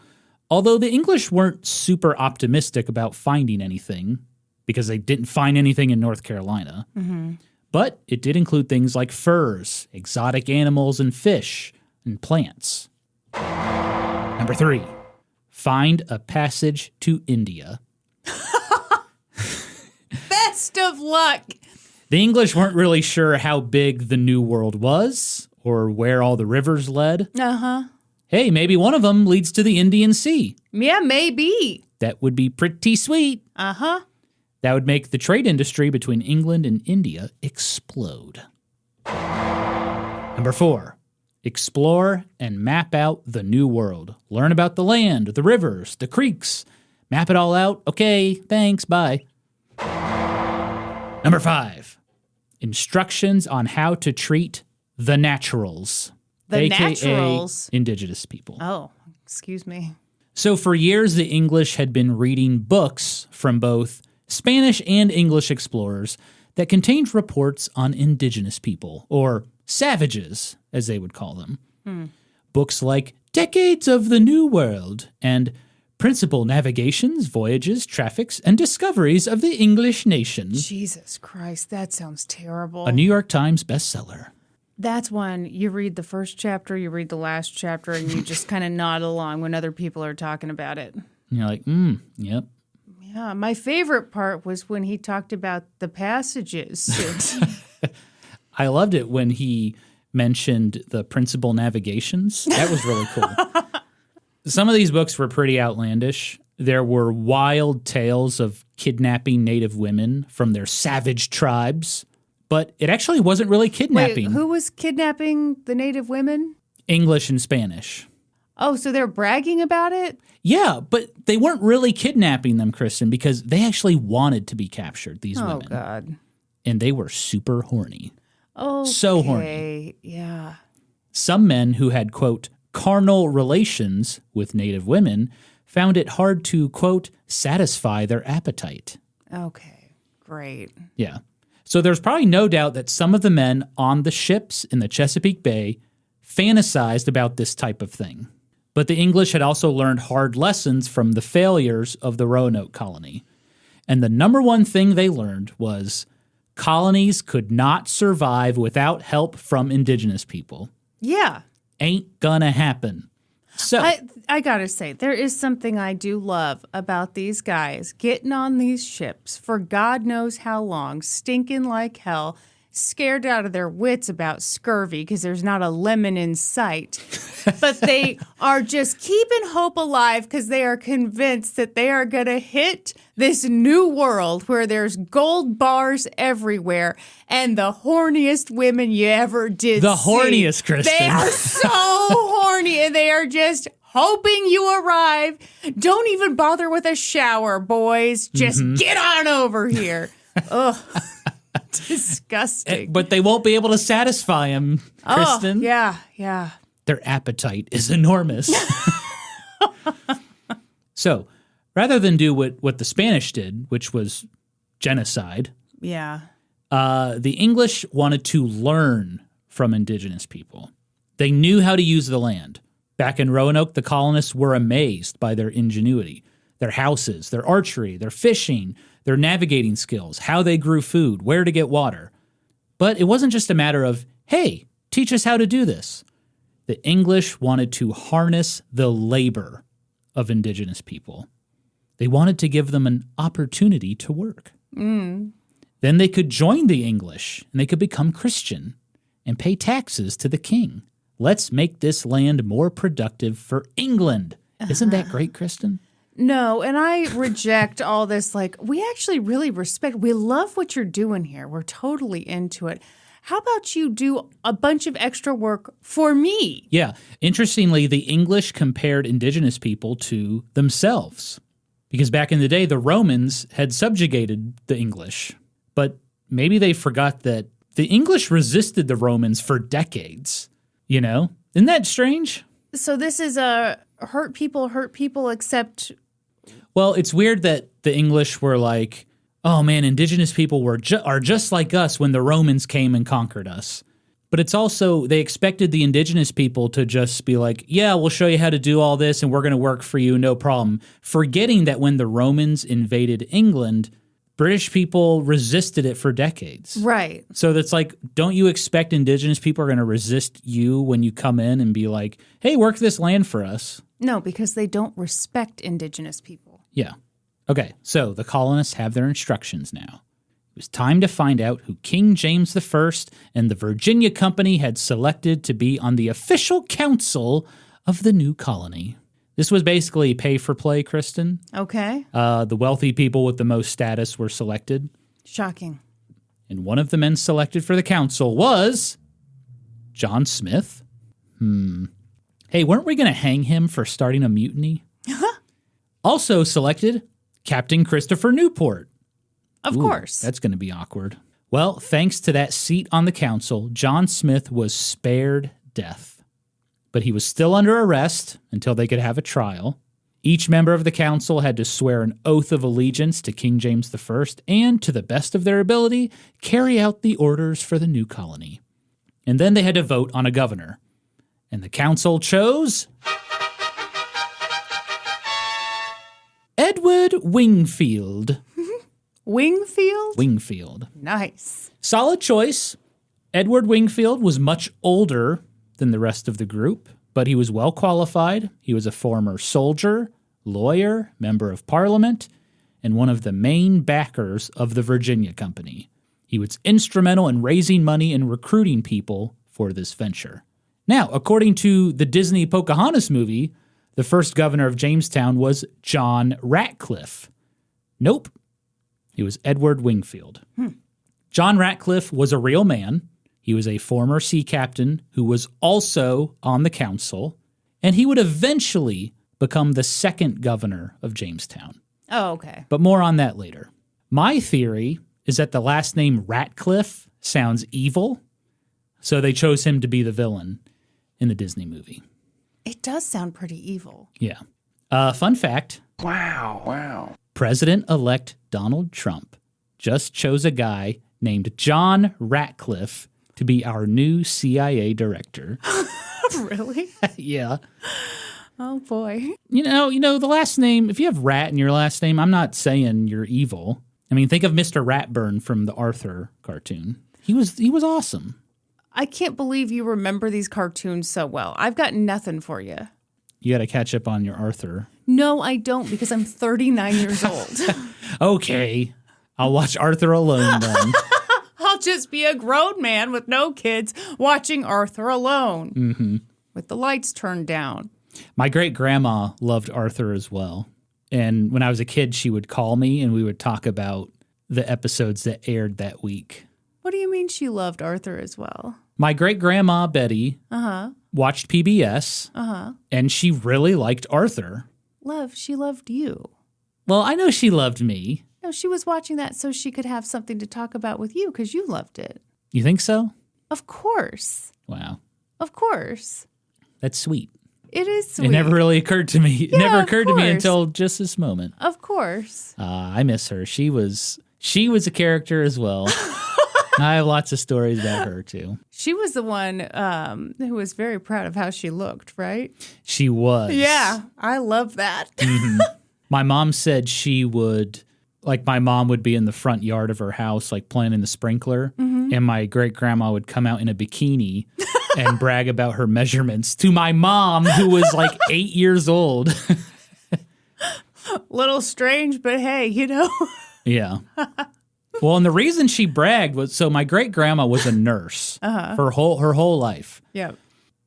Although the English weren't super optimistic about finding anything, because they didn't find anything in North Carolina. Mm-hmm. But it did include things like furs, exotic animals and fish, and plants. Number 3, find a passage to India. Best of luck. The English weren't really sure how big the New World was or where all the rivers led. Uh-huh. Hey, maybe one of them leads to the Indian Sea. Yeah, maybe. That would be pretty sweet. Uh-huh. That would make the trade industry between England and India explode. Number 4, explore and map out the New World. Learn about the land, the rivers, the creeks. Map it all out. Okay, thanks, bye. Number 5, instructions on how to treat the naturals. The AKA naturals? indigenous people. Oh, excuse me. So for years, the English had been reading books from both Spanish and English explorers that contained reports on indigenous people, or savages, as they would call them. Books like Decades of the New World and Principal Navigations, Voyages, Traffics, and Discoveries of the English Nation. Jesus Christ, that sounds terrible. A New York Times bestseller. That's when you read the first chapter, you read the last chapter, and you just kind of nod along when other people are talking about it. And you're like, yep. Yeah, my favorite part was when he talked about the passages. I loved it when he mentioned the Principal Navigations. That was really cool. Some of these books were pretty outlandish. There were wild tales of kidnapping Native women from their savage tribes, but it actually wasn't really kidnapping. Wait, who was kidnapping the Native women? English and Spanish. Oh, so they're bragging about it? Yeah, but they weren't really kidnapping them, Kristen, because they actually wanted to be captured, these women. Oh, God. And they were super horny. Oh, So horny. Yeah. Some men who had, quote, carnal relations with Native women found it hard to, quote, satisfy their appetite. Okay, great. Yeah. So there's probably no doubt that some of the men on the ships in the Chesapeake Bay fantasized about this type of thing. But the English had also learned hard lessons from the failures of the Roanoke colony. And the number one thing they learned was colonies could not survive without help from indigenous people. Yeah. Ain't gonna happen. So I gotta say, there is something I do love about these guys getting on these ships for God knows how long, stinking like hell, scared out of their wits about scurvy because there's not a lemon in sight. But they are just keeping hope alive because they are convinced that they are going to hit this new world where there's gold bars everywhere and the horniest women you ever did the see. horniest, Kristen. They are so horny and they are just hoping you arrive. Don't even bother with a shower, boys. Just get on over here. Ugh. Disgusting. But they won't be able to satisfy them, Kristen. Oh, yeah. Their appetite is enormous. So, rather than do what the Spanish did, which was genocide, Yeah. the English wanted to learn from indigenous people. They knew how to use the land. Back in Roanoke, the colonists were amazed by their ingenuity, their houses, their archery, their fishing, their navigating skills, how they grew food, where to get water. But it wasn't just a matter of, hey, teach us how to do this. The English wanted to harness the labor of indigenous people. They wanted to give them an opportunity to work. Then they could join the English, and they could become Christian and pay taxes to the king. Let's make this land more productive for England. Isn't that great, Kristen? No, and I reject all this, like, we actually really respect, we love what you're doing here. We're totally into it. How about you do a bunch of extra work for me? Yeah. Interestingly, the English compared indigenous people to themselves. Because back in the day, the Romans had subjugated the English. But maybe they forgot that the English resisted the Romans for decades. You know? Isn't that strange? So this is a hurt people, except... Well, it's weird that the English were like, oh man, indigenous people are just like us when the Romans came and conquered us. But it's also, they expected the indigenous people to just be like, yeah, we'll show you how to do all this and we're going to work for you, no problem. Forgetting that when the Romans invaded England, British people resisted it for decades. Right. So that's like, don't you expect indigenous people are going to resist you when you come in and be like, hey, work this land for us? No, because they don't respect indigenous people. Yeah. Okay, so the colonists have their instructions now. It was time to find out who King James I and the Virginia Company had selected to be on the official council of the new colony. This was basically pay for play, Kristen. Okay. The wealthy people with the most status were selected. Shocking. And one of the men selected for the council was John Smith. Hey, weren't we going to hang him for starting a mutiny? Also selected, Captain Christopher Newport. Of course. That's going to be awkward. Well, thanks to that seat on the council, John Smith was spared death. But he was still under arrest until they could have a trial. Each member of the council had to swear an oath of allegiance to King James I and, to the best of their ability, carry out the orders for the new colony. And then they had to vote on a governor. And the council chose Edward Wingfield. Wingfield? Wingfield. Nice. Solid choice. Edward Wingfield was much older than the rest of the group, but he was well qualified. He was a former soldier, lawyer, member of parliament, and one of the main backers of the Virginia Company. He was instrumental in raising money and recruiting people for this venture. Now, according to the Disney Pocahontas movie, the first governor of Jamestown was John Ratcliffe. Nope. He was Edward Wingfield. John Ratcliffe was a real man. He was a former sea captain who was also on the council, and he would eventually become the second governor of Jamestown. Oh, okay. But more on that later. My theory is that the last name Ratcliffe sounds evil, so they chose him to be the villain in the Disney movie. It does sound pretty evil. Yeah. Fun fact. Wow. President-elect Donald Trump just chose a guy named John Ratcliffe to be our new CIA director. Really? Yeah. Oh, boy. You know, the last name, if you have Rat in your last name, I'm not saying you're evil. I mean, think of Mr. Ratburn from the Arthur cartoon. He was awesome. I can't believe you remember these cartoons so well. I've got nothing for you. You got to catch up on your Arthur. No, I don't, because I'm 39 years old. Okay. I'll watch Arthur alone then. I'll just be a grown man with no kids watching Arthur alone. With the lights turned down. My great-grandma loved Arthur as well. And when I was a kid, she would call me and we would talk about the episodes that aired that week. What do you mean she loved Arthur as well? My great-grandma, Betty, watched PBS, and she really liked Arthur. Love, she loved you. Well, I know she loved me. No, she was watching that so she could have something to talk about with you because you loved it. You think so? Of course. Wow. Of course. That's sweet. It is sweet. It never really occurred to me. It Yeah, never of occurred to me course. until just this moment. Of course. I miss her. She was a character as well. I have lots of stories about her, too. She was the one who was very proud of how she looked, right? She was. Yeah, I love that. My mom said she would, like my mom would be in the front yard of her house, like playing in the sprinkler, and my great-grandma would come out in a bikini and brag about her measurements to my mom, who was like 8 years old. Little strange, but hey, you know. Yeah. Well, and the reason she bragged was, so my great-grandma was a nurse for her whole life. Yeah.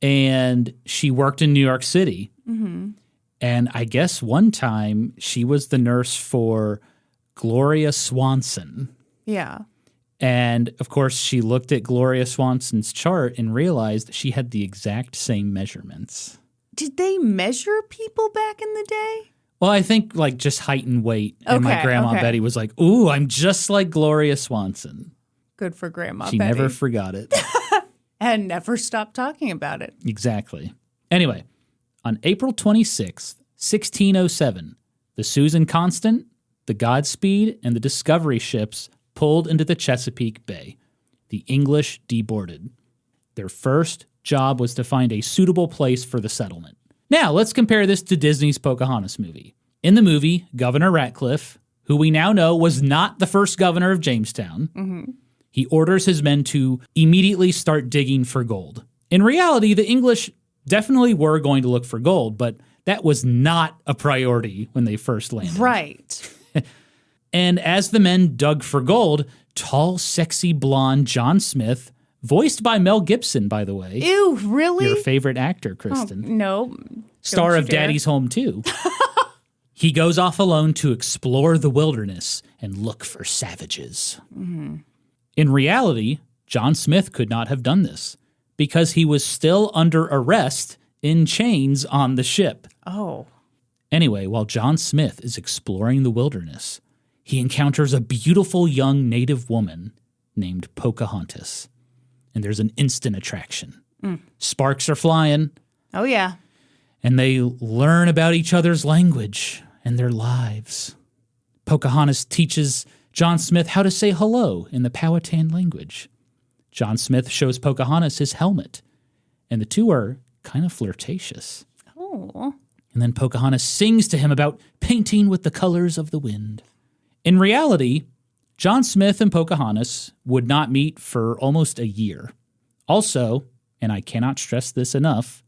And she worked in New York City. And I guess one time she was the nurse for Gloria Swanson. Yeah. And, of course, she looked at Gloria Swanson's chart and realized she had the exact same measurements. Did they measure people back in the day? Well, I think, like, just height and weight. And my Okay, grandma okay. Betty was like, ooh, I'm just like Gloria Swanson. Good for Grandma She Betty. never forgot it. And never stopped talking about it. Exactly. Anyway, on April 26th, 1607, the Susan Constant, the Godspeed, and the Discovery ships pulled into the Chesapeake Bay. The English deboarded. Their first job was to find a suitable place for the settlement. Now, let's compare this to Disney's Pocahontas movie. In the movie, Governor Ratcliffe, who we now know was not the first governor of Jamestown, he orders his men to immediately start digging for gold. In reality, the English definitely were going to look for gold, but that was not a priority when they first landed. Right. And as the men dug for gold, tall, sexy, blonde John Smith, voiced by Mel Gibson, by the way. Ew, really? Your favorite actor, Kristen. No. Star Don't of you dare. Daddy's Home 2. He goes off alone to explore the wilderness and look for savages. In reality, John Smith could not have done this because he was still under arrest in chains on the ship. Oh. Anyway, while John Smith is exploring the wilderness, he encounters a beautiful young native woman named Pocahontas. And there's an instant attraction. Sparks are flying, Oh, yeah. and they learn about each other's language and their lives. Pocahontas teaches John Smith how to say hello in the Powhatan language. John Smith shows Pocahontas his helmet, and the two are kind of flirtatious. Oh. And then Pocahontas sings to him about painting with the colors of the wind. In reality, John Smith and Pocahontas would not meet for almost a year. Also, and I cannot stress this enough,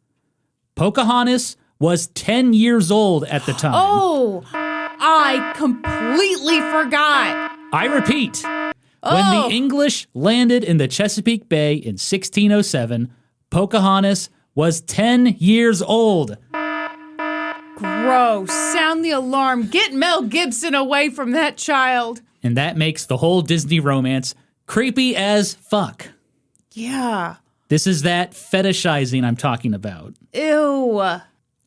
Pocahontas was 10 years old at the time. Oh, I completely forgot. I repeat, when the English landed in the Chesapeake Bay in 1607, Pocahontas was 10 years old. Gross. Sound the alarm. Get Mel Gibson away from that child. And that makes the whole Disney romance creepy as fuck. Yeah. This is that fetishizing I'm talking about. Ew.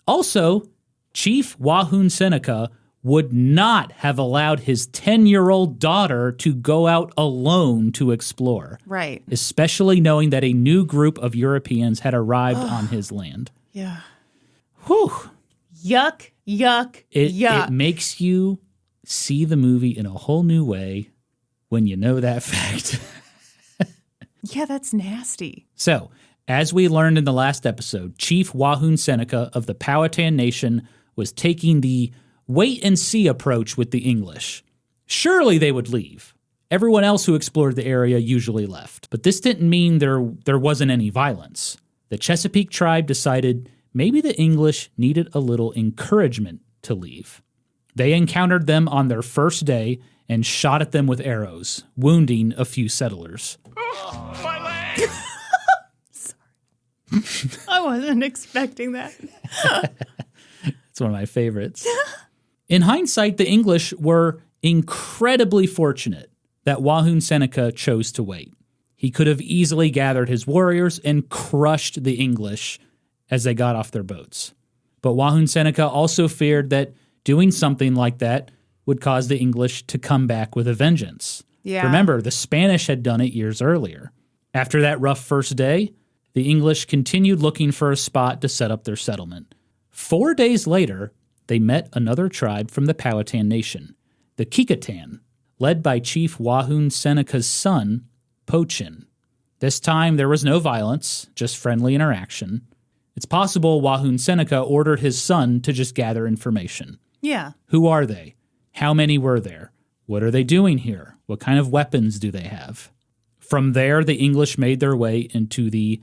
Also, Chief Wahun Seneca would not have allowed his 10-year-old daughter to go out alone to explore. Right. Especially knowing that a new group of Europeans had arrived on his land. Yeah. Whew. Yuck, yuck, yuck. It makes you see the movie in a whole new way when you know that fact. Yeah, that's nasty. So, as we learned in the last episode, Chief Wahun Seneca of the Powhatan Nation was taking the wait-and-see approach with the English. Surely they would leave. Everyone else who explored the area usually left. But this didn't mean there wasn't any violence. The Chesapeake tribe decided maybe the English needed a little encouragement to leave. They encountered them on their first day and shot at them with arrows, wounding a few settlers. My leg! I wasn't expecting that. It's one of my favorites. In hindsight, the English were incredibly fortunate that Wahun Seneca chose to wait. He could have easily gathered his warriors and crushed the English as they got off their boats. But Wahun Seneca also feared that doing something like that would cause the English to come back with a vengeance. Yeah. Remember, the Spanish had done it years earlier. After that rough first day, the English continued looking for a spot to set up their settlement. 4 days later, they met another tribe from the Powhatan Nation, the Kecoughtan, led by Chief Wahun Seneca's son, Pochin. This time, there was no violence, just friendly interaction. It's possible Wahun Seneca ordered his son to just gather information. Yeah. Who are they? How many were there? What are they doing here? What kind of weapons do they have? From there, the English made their way into the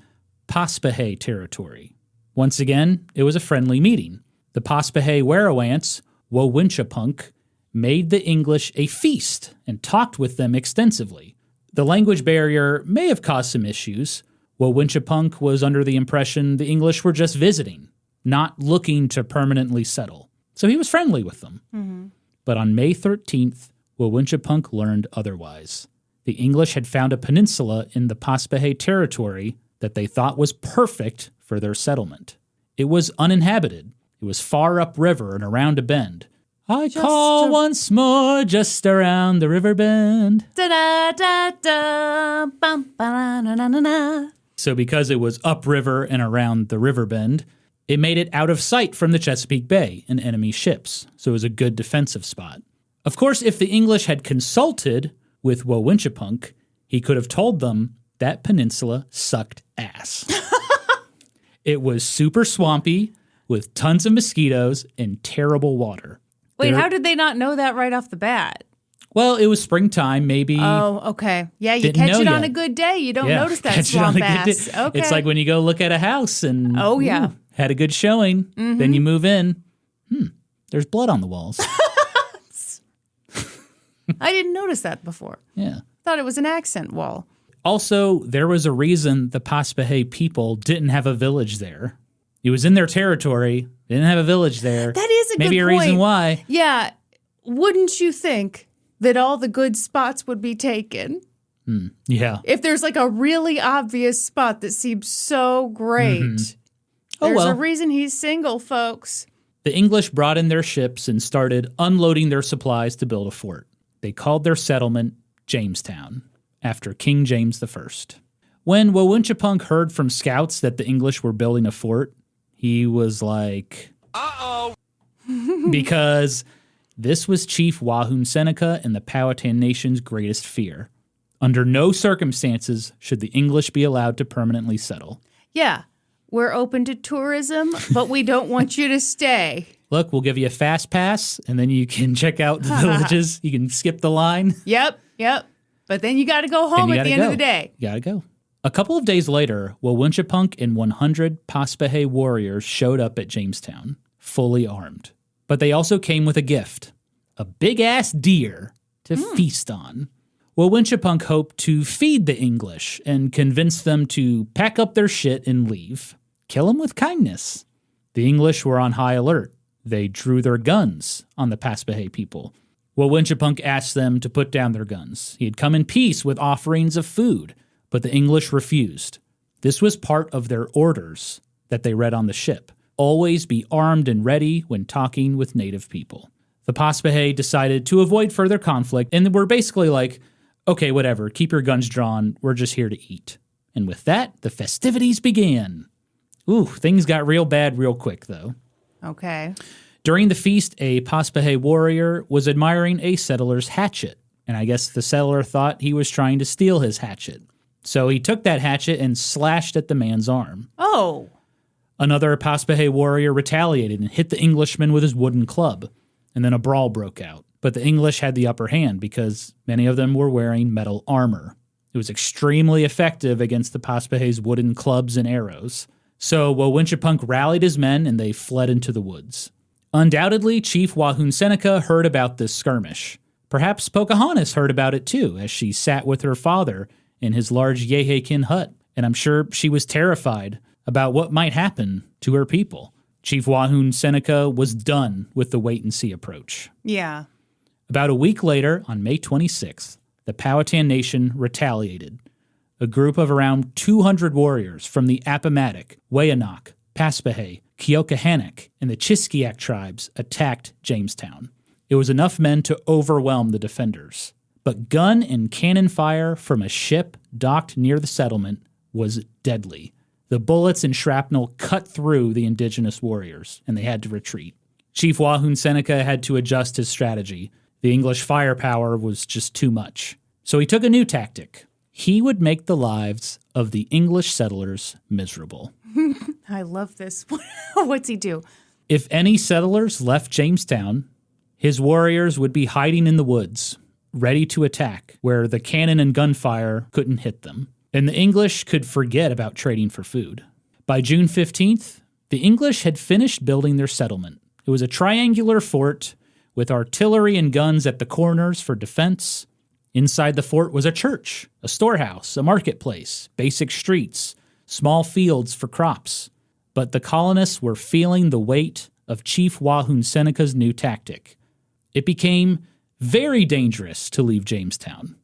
Paspahegh territory. Once again, it was a friendly meeting. The Paspahegh Werowance, Wowinchapunk, made the English a feast and talked with them extensively. The language barrier may have caused some issues. Wowinchapunk was under the impression the English were just visiting, not looking to permanently settle. So he was friendly with them. Mm-hmm. But on May 13th, Wowinchapunk learned otherwise. The English had found a peninsula in the Paspahegh territory that they thought was perfect for their settlement. It was uninhabited. It was far upriver and around a bend. I call once more just around the river bend. Da-da-da-da, bum, ba-na-na-na-na. So because it was upriver and around the river bend, it made it out of sight from the Chesapeake Bay and enemy ships, so it was a good defensive spot. Of course, if the English had consulted with Wowinchapunk, he could have told them that peninsula sucked ass. It was super swampy with tons of mosquitoes and terrible water. Wait, how did they not know that right off the bat? Well, it was springtime, maybe. Oh, okay. Yeah, you Didn't catch know it on yet. a good day. You don't Yeah, notice that catch it on swamp a good ass. day. Okay. It's like when you go look at a house and yeah. had a good showing, then you move in. There's blood on the walls. I didn't notice that before. Yeah. Thought it was an accent wall. Also, there was a reason the Paspahegh people didn't have a village there. It was in their territory. They didn't have a village there. That is a Maybe good a point. reason why. Yeah. Wouldn't you think that all the good spots would be taken? Yeah. If there's like a really obvious spot that seems so great. Oh, There's well. a reason he's single, folks. The English brought in their ships and started unloading their supplies to build a fort. They called their settlement Jamestown, after King James I. When Wawunchipunk heard from scouts that the English were building a fort, he was like, uh-oh. Because this was Chief Wahun Seneca and the Powhatan Nation's greatest fear. Under no circumstances should the English be allowed to permanently settle. Yeah. We're open to tourism, but we don't want you to stay. Look, we'll give you a fast pass, and then you can check out the villages. You can skip the line. Yep. But then you got to go home at the end of the day. You gotta go. A couple of days later, Wawunchipunk and 100 Paspahegh warriors showed up at Jamestown, fully armed. But they also came with a gift, a big-ass deer to feast on. Wawunchipunk hoped to feed the English and convince them to pack up their shit and leave. Kill them with kindness. The English were on high alert. They drew their guns on the Paspahegh people. Wawunchipunk asked them to put down their guns. He had come in peace with offerings of food, but the English refused. This was part of their orders that they read on the ship. Always be armed and ready when talking with native people. The Paspahegh decided to avoid further conflict, and were basically like, okay, whatever, keep your guns drawn, we're just here to eat. And with that, the festivities began. Ooh, things got real bad real quick, though. Okay. During the feast, a Paspahegh warrior was admiring a settler's hatchet, and I guess the settler thought he was trying to steal his hatchet. So he took that hatchet and slashed at the man's arm. Oh. Another Paspahegh warrior retaliated and hit the Englishman with his wooden club, and then a brawl broke out. But the English had the upper hand because many of them were wearing metal armor. It was extremely effective against the Paspahegh's wooden clubs and arrows. So Wawunchipunk rallied his men and they fled into the woods. Undoubtedly, Chief Wahun Seneca heard about this skirmish. Perhaps Pocahontas heard about it too, as she sat with her father in his large Yehekin hut, and I'm sure she was terrified about what might happen to her people. Chief Wahun Seneca was done with the wait-and-see approach. Yeah. About a week later, on May 26th, the Powhatan Nation retaliated. A group of around 200 warriors from the Appomattox, Weyanock, Paspahegh, Keokahannock, and the Chiskiak tribes attacked Jamestown. It was enough men to overwhelm the defenders. But gun and cannon fire from a ship docked near the settlement was deadly. The bullets and shrapnel cut through the indigenous warriors, and they had to retreat. Chief Wahun Seneca had to adjust his strategy. The English firepower was just too much. So he took a new tactic. He would make the lives of the English settlers miserable. I love this. What's he do? If any settlers left Jamestown, his warriors would be hiding in the woods, ready to attack, where the cannon and gunfire couldn't hit them. And the English could forget about trading for food. By June 15th, the English had finished building their settlement. It was a triangular fort with artillery and guns at the corners for defense. Inside the fort was a church, a storehouse, a marketplace, basic streets, small fields for crops. But the colonists were feeling the weight of Chief Wahun Seneca's new tactic. It became very dangerous to leave Jamestown.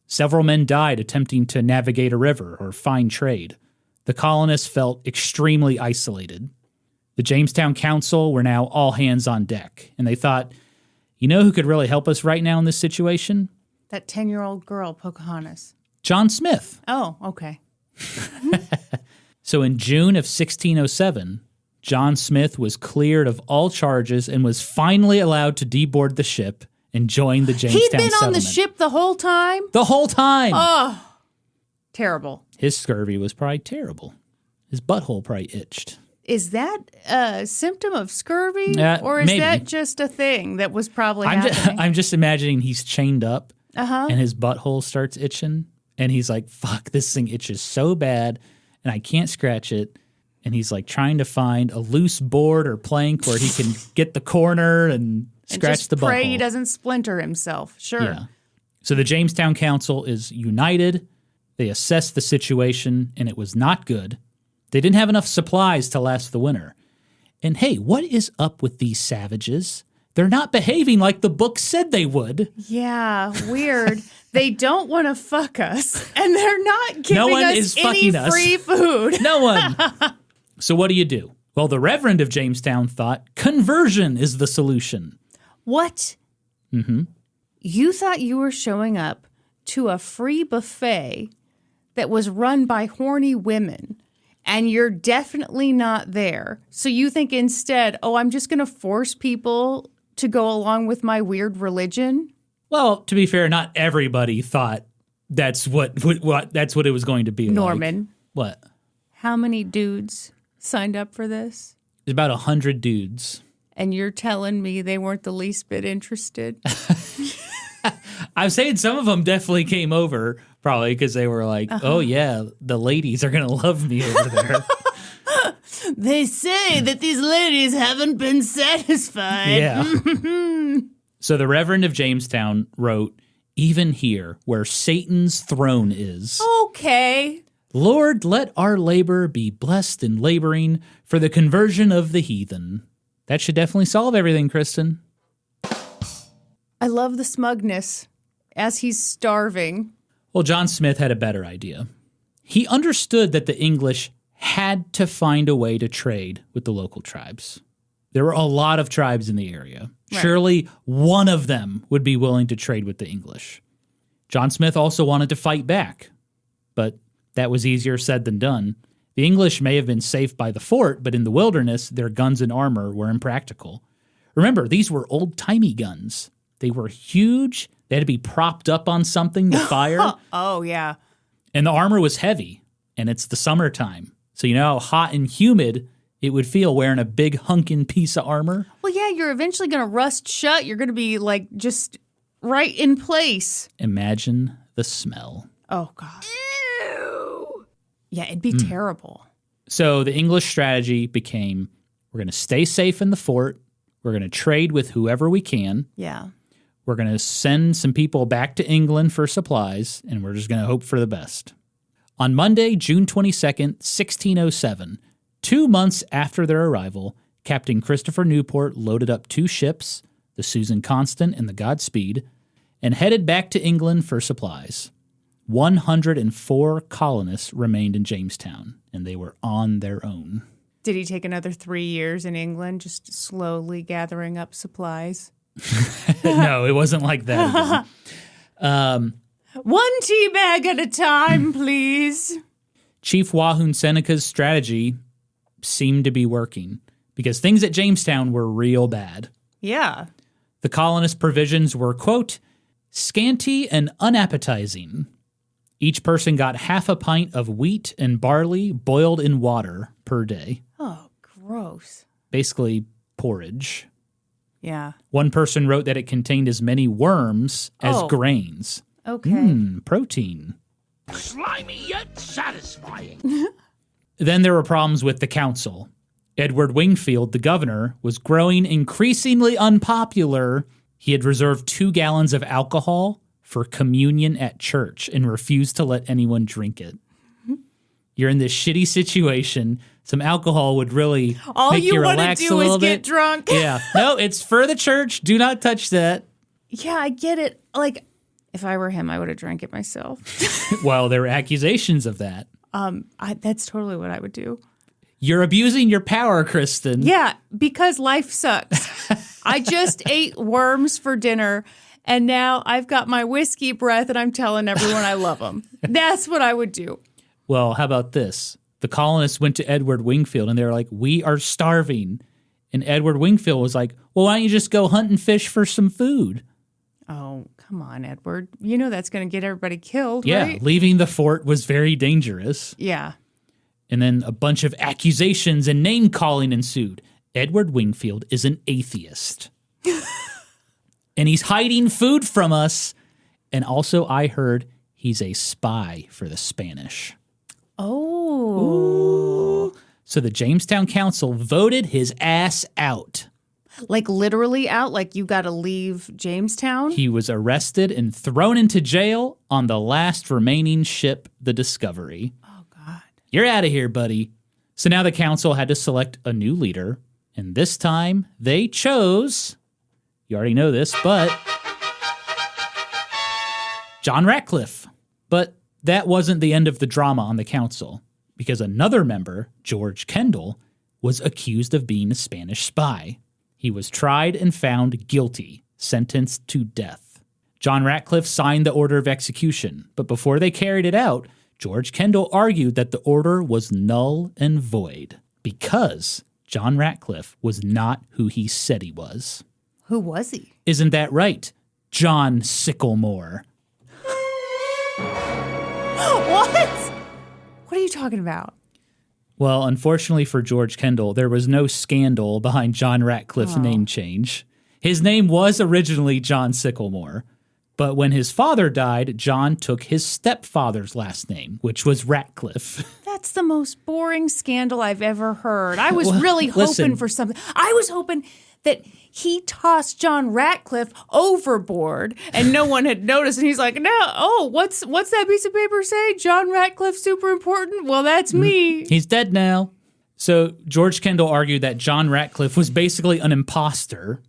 Several men died attempting to navigate a river or find trade. The colonists felt extremely isolated. The Jamestown Council were now all hands on deck, and they thought, you know who could really help us right now in this situation? That 10-year-old girl, Pocahontas. John Smith. Oh, okay. So in June of 1607, John Smith was cleared of all charges and was finally allowed to deboard the ship and join the Jamestown He'd been settlement. on the ship the whole time? The whole time. Oh, Terrible. His scurvy was probably terrible. His butthole probably itched. Is that a symptom of scurvy? Or is maybe. that just a thing that was probably happening? I'm just imagining he's chained up Uh-huh. and his butthole starts itching. And he's like, fuck, this thing itches so bad and I can't scratch it. And he's like trying to find a loose board or plank where he can get the corner and scratch the butthole. Pray he doesn't splinter himself. Sure. Yeah. So the Jamestown Council is united. They assessed the situation and it was not good. They didn't have enough supplies to last the winter. And hey, what is up with these savages? They're not behaving like the book said they would. Yeah, weird. They don't want to fuck us, and they're not giving us any free food. No one. So what do? Well, the Reverend of Jamestown thought conversion is the solution. What? Mm-hmm. You thought you were showing up to a free buffet that was run by horny women, and you're definitely not there. So you think instead, I'm just going to force people to go along with my weird religion? Well, to be fair, not everybody thought that's what it was going to be. Norman. Like. What? How many dudes signed up for this? There's about 100 dudes. And you're telling me they weren't the least bit interested? I'm saying some of them definitely came over, probably because they were like, oh, yeah, the ladies are going to love me over there. They say that these ladies haven't been satisfied. Yeah. So the Reverend of Jamestown wrote, even here where Satan's throne is. Okay. Lord, let our labor be blessed in laboring for the conversion of the heathen. That should definitely solve everything, Kristen. I love the smugness as he's starving. Well, John Smith had a better idea. He understood that the English had to find a way to trade with the local tribes. There were a lot of tribes in the area. Right. Surely one of them would be willing to trade with the English. John Smith also wanted to fight back, but that was easier said than done. The English may have been safe by the fort, but in the wilderness, their guns and armor were impractical. Remember, these were old-timey guns. They were huge. They had to be propped up on something to fire. Oh, yeah. And the armor was heavy, and it's the summertime. So you know how hot and humid it would feel wearing a big hunkin' piece of armor? Well, yeah, you're eventually going to rust shut. You're going to be, like, just right in place. Imagine the smell. Oh, God. Ew. Yeah, it'd be terrible. So the English strategy became, we're going to stay safe in the fort. We're going to trade with whoever we can. Yeah. We're going to send some people back to England for supplies, and we're just going to hope for the best. On Monday, June 22nd, 1607, 2 months after their arrival, Captain Christopher Newport loaded up 2 ships, the Susan Constant and the Godspeed, and headed back to England for supplies. 104 colonists remained in Jamestown, and they were on their own. Did he take another 3 years in England, just slowly gathering up supplies? No, it wasn't like that again. One tea bag at a time, please. Chief Wahun Seneca's strategy seemed to be working because things at Jamestown were real bad. Yeah. The colonists' provisions were, quote, scanty and unappetizing. Each person got half a pint of wheat and barley boiled in water per day. Oh, gross. Basically, porridge. Yeah. One person wrote that it contained as many worms as grains. Okay. Protein. Slimy yet satisfying. Then there were problems with the council. Edward Wingfield, the governor, was growing increasingly unpopular. He had reserved 2 gallons of alcohol for communion at church and refused to let anyone drink it. You're in this shitty situation. Some alcohol would really make you relax a little bit. All you want to do is get drunk. Yeah. No, it's for the church. Do not touch that. Yeah, I get it. Like, if I were him, I would have drank it myself. Well, there were accusations of that. That's totally what I would do. You're abusing your power, Kristen. Yeah, because life sucks. I just ate worms for dinner, and now I've got my whiskey breath, and I'm telling everyone I love them. That's what I would do. Well, how about this? The colonists went to Edward Wingfield, and they were like, we are starving. And Edward Wingfield was like, well, why don't you just go hunt and fish for some food? Oh, Come on, Edward. You know that's going to get everybody killed, Yeah, right? leaving the fort was very dangerous. Yeah. And then a bunch of accusations and name-calling ensued. Edward Wingfield is an atheist. And he's hiding food from us. And also, I heard he's a spy for the Spanish. Oh. Ooh. So the Jamestown Council voted his ass out. Like literally out? Like you got to leave Jamestown? He was arrested and thrown into jail on the last remaining ship, the Discovery. Oh, God. You're out of here, buddy. So now the council had to select a new leader. And this time they chose, you already know this, but John Ratcliffe. But that wasn't the end of the drama on the council, because another member, George Kendall, was accused of being a Spanish spy. He was tried and found guilty, sentenced to death. John Ratcliffe signed the order of execution, but before they carried it out, George Kendall argued that the order was null and void because John Ratcliffe was not who he said he was. Who was he? Isn't that right? John Sycamore. What? What are you talking about? Well, unfortunately for George Kendall, there was no scandal behind John Ratcliffe's name change. His name was originally John Sycamore, but when his father died, John took his stepfather's last name, which was Ratcliffe. That's the most boring scandal I've ever heard. I was Well, really hoping listen. for something. I was hoping that he tossed John Ratcliffe overboard and no one had noticed. And he's like, no, what's that piece of paper say? John Ratcliffe, super important? Well, that's me. He's dead now. So George Kendall argued that John Ratcliffe was basically an imposter,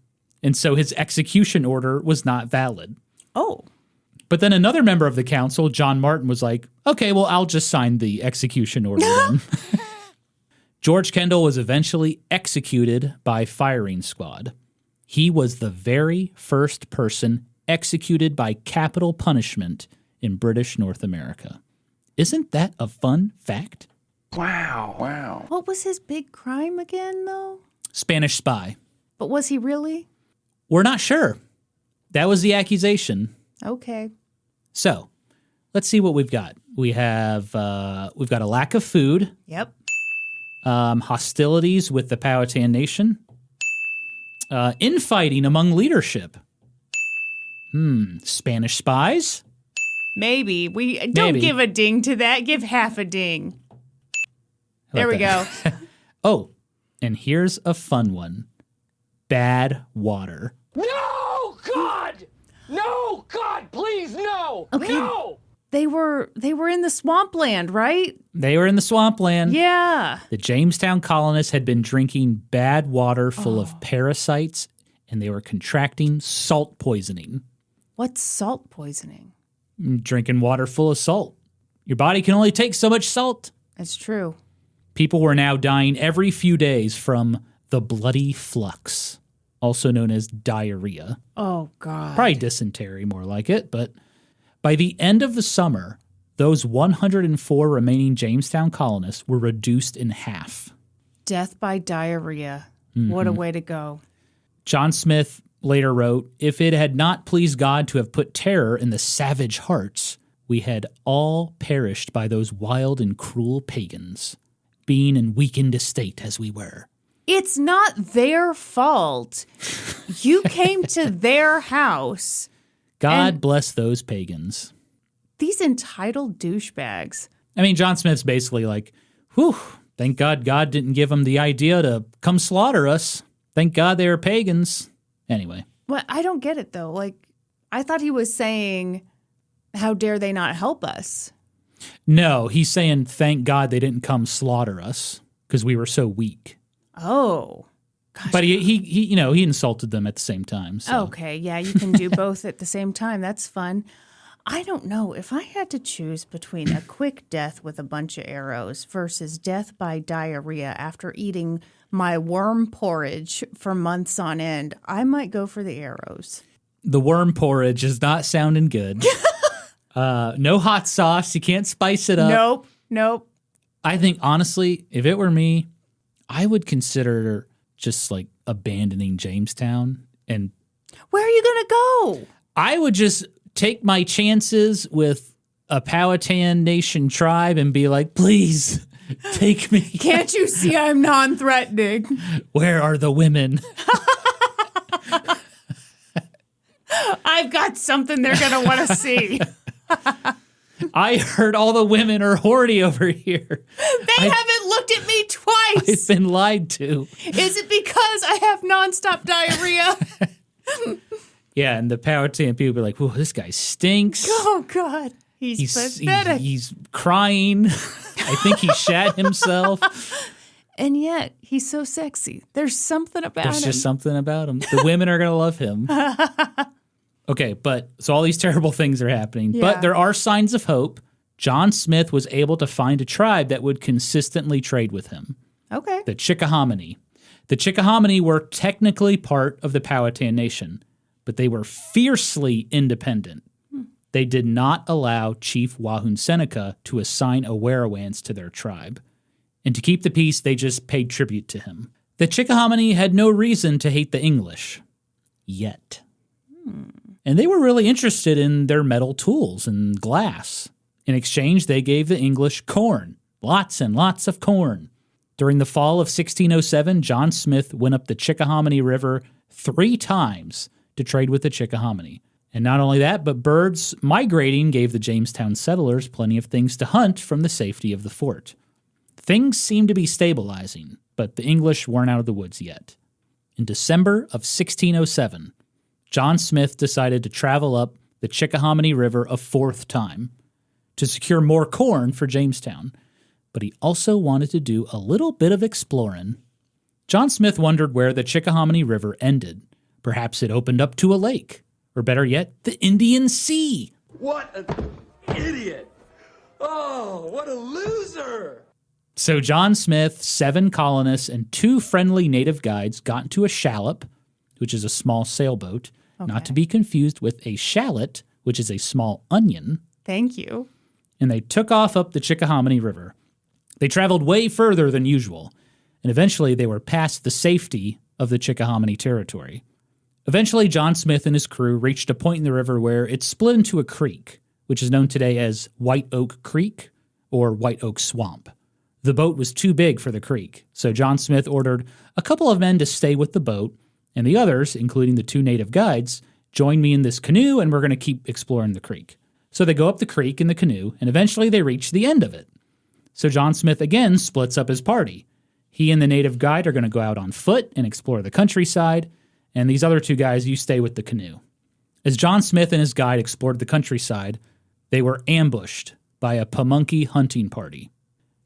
and so his execution order was not valid. Oh. But then another member of the council, John Martin, was like, okay, well, I'll just sign the execution order then. George Kendall was eventually executed by firing squad. He was the very first person executed by capital punishment in British North America. Isn't that a fun fact? Wow. What was his big crime again, though? Spanish spy. But was he really? We're not sure. That was the accusation. Okay. So, let's see what we've got. We've got a lack of food, Yep. hostilities with the Powhatan Nation, infighting among leadership. Spanish spies. Maybe. We don't Maybe. give a ding to that. Give half a ding. How There about we that? go. Oh, and here's a fun one. Bad water. No, God! No, God, please, no! Okay. No! They were in the swampland, right? They were in the swampland. Yeah. The Jamestown colonists had been drinking bad water full of parasites, and they were contracting salt poisoning. What's salt poisoning? Drinking water full of salt. Your body can only take so much salt. It's true. People were now dying every few days from the bloody flux, also known as diarrhea. Oh, God. Probably dysentery, more like it. But by the end of the summer, those 104 remaining Jamestown colonists were reduced in half. Death by diarrhea. What a way to go. John Smith later wrote, "If it had not pleased God to have put terror in the savage hearts, we had all perished by those wild and cruel pagans, being in weakened estate as we were." It's not their fault. You came to their house. God And- bless those pagans. These entitled douchebags. I mean, John Smith's basically like, whew, thank God God didn't give them the idea to come slaughter us. Thank God they were pagans. Anyway. Well, I don't get it, though. Like, I thought he was saying, how dare they not help us? No, he's saying thank God they didn't come slaughter us because we were so weak. Oh. Gosh. But he insulted them at the same time. So. Okay, yeah, you can do both at the same time. That's fun. I don't know. If I had to choose between a quick death with a bunch of arrows versus death by diarrhea after eating my worm porridge for months on end, I might go for the arrows. The worm porridge is not sounding good. No hot sauce. You can't spice it up. Nope. I think, honestly, if it were me, I would consider just like abandoning Jamestown. And Where are you going to go? I would just take my chances with a Powhatan Nation tribe and be like, please take me. Can't you see I'm non-threatening? Where are the women? I've got something they're going to want to see. I heard all the women are horny over here. They haven't looked at me twice. I've been lied to. Is it because I have nonstop diarrhea? Yeah, and the Powhatan people are like, whoa, this guy stinks. Oh, God. He's pathetic. He's crying. I think he shat himself. And yet, he's so sexy. There's something about him. There's just something about him. The women are going to love him. Okay, so all these terrible things are happening. Yeah. But there are signs of hope. John Smith was able to find a tribe that would consistently trade with him. Okay. The Chickahominy. The Chickahominy were technically part of the Powhatan Nation, but they were fiercely independent. They did not allow Chief Wahun Seneca to assign a Werowance to their tribe. And to keep the peace, they just paid tribute to him. The Chickahominy had no reason to hate the English. Yet. And they were really interested in their metal tools and glass. In exchange, they gave the English corn. Lots and lots of corn. During the fall of 1607, John Smith went up the Chickahominy River 3 times to trade with the Chickahominy. And not only that, but birds migrating gave the Jamestown settlers plenty of things to hunt from the safety of the fort. Things seemed to be stabilizing, but the English weren't out of the woods yet. In December of 1607, John Smith decided to travel up the Chickahominy River a 4th time to secure more corn for Jamestown, but he also wanted to do a little bit of exploring. John Smith wondered where the Chickahominy River ended. Perhaps it opened up to a lake, or better yet, the Indian Sea. What an idiot! Oh, what a loser! So John Smith, 7 colonists, and 2 friendly native guides got into a shallop, which is a small sailboat, not to be confused with a shallot, which is a small onion. Thank you. And they took off up the Chickahominy River. They traveled way further than usual, and eventually they were past the safety of the Chickahominy territory. Eventually, John Smith and his crew reached a point in the river where it split into a creek, which is known today as White Oak Creek or White Oak Swamp. The boat was too big for the creek, so John Smith ordered a couple of men to stay with the boat, and the others, including the 2 native guides, join me in this canoe and we're going to keep exploring the creek. So they go up the creek in the canoe, and eventually they reach the end of it. So John Smith again splits up his party. He and the native guide are going to go out on foot and explore the countryside, and these other 2 guys, you stay with the canoe. As John Smith and his guide explored the countryside, they were ambushed by a Pamunkey hunting party.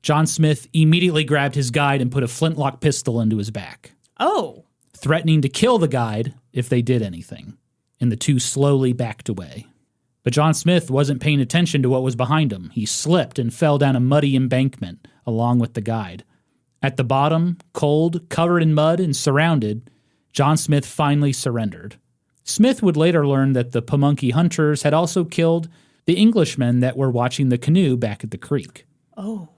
John Smith immediately grabbed his guide and put a flintlock pistol into his back. Oh. Threatening to kill the guide if they did anything, and the 2 slowly backed away. But John Smith wasn't paying attention to what was behind him. He slipped and fell down a muddy embankment along with the guide. At the bottom, cold, covered in mud, and surrounded, John Smith finally surrendered. Smith would later learn that the Pamunkey hunters had also killed the Englishmen that were watching the canoe back at the creek. Oh.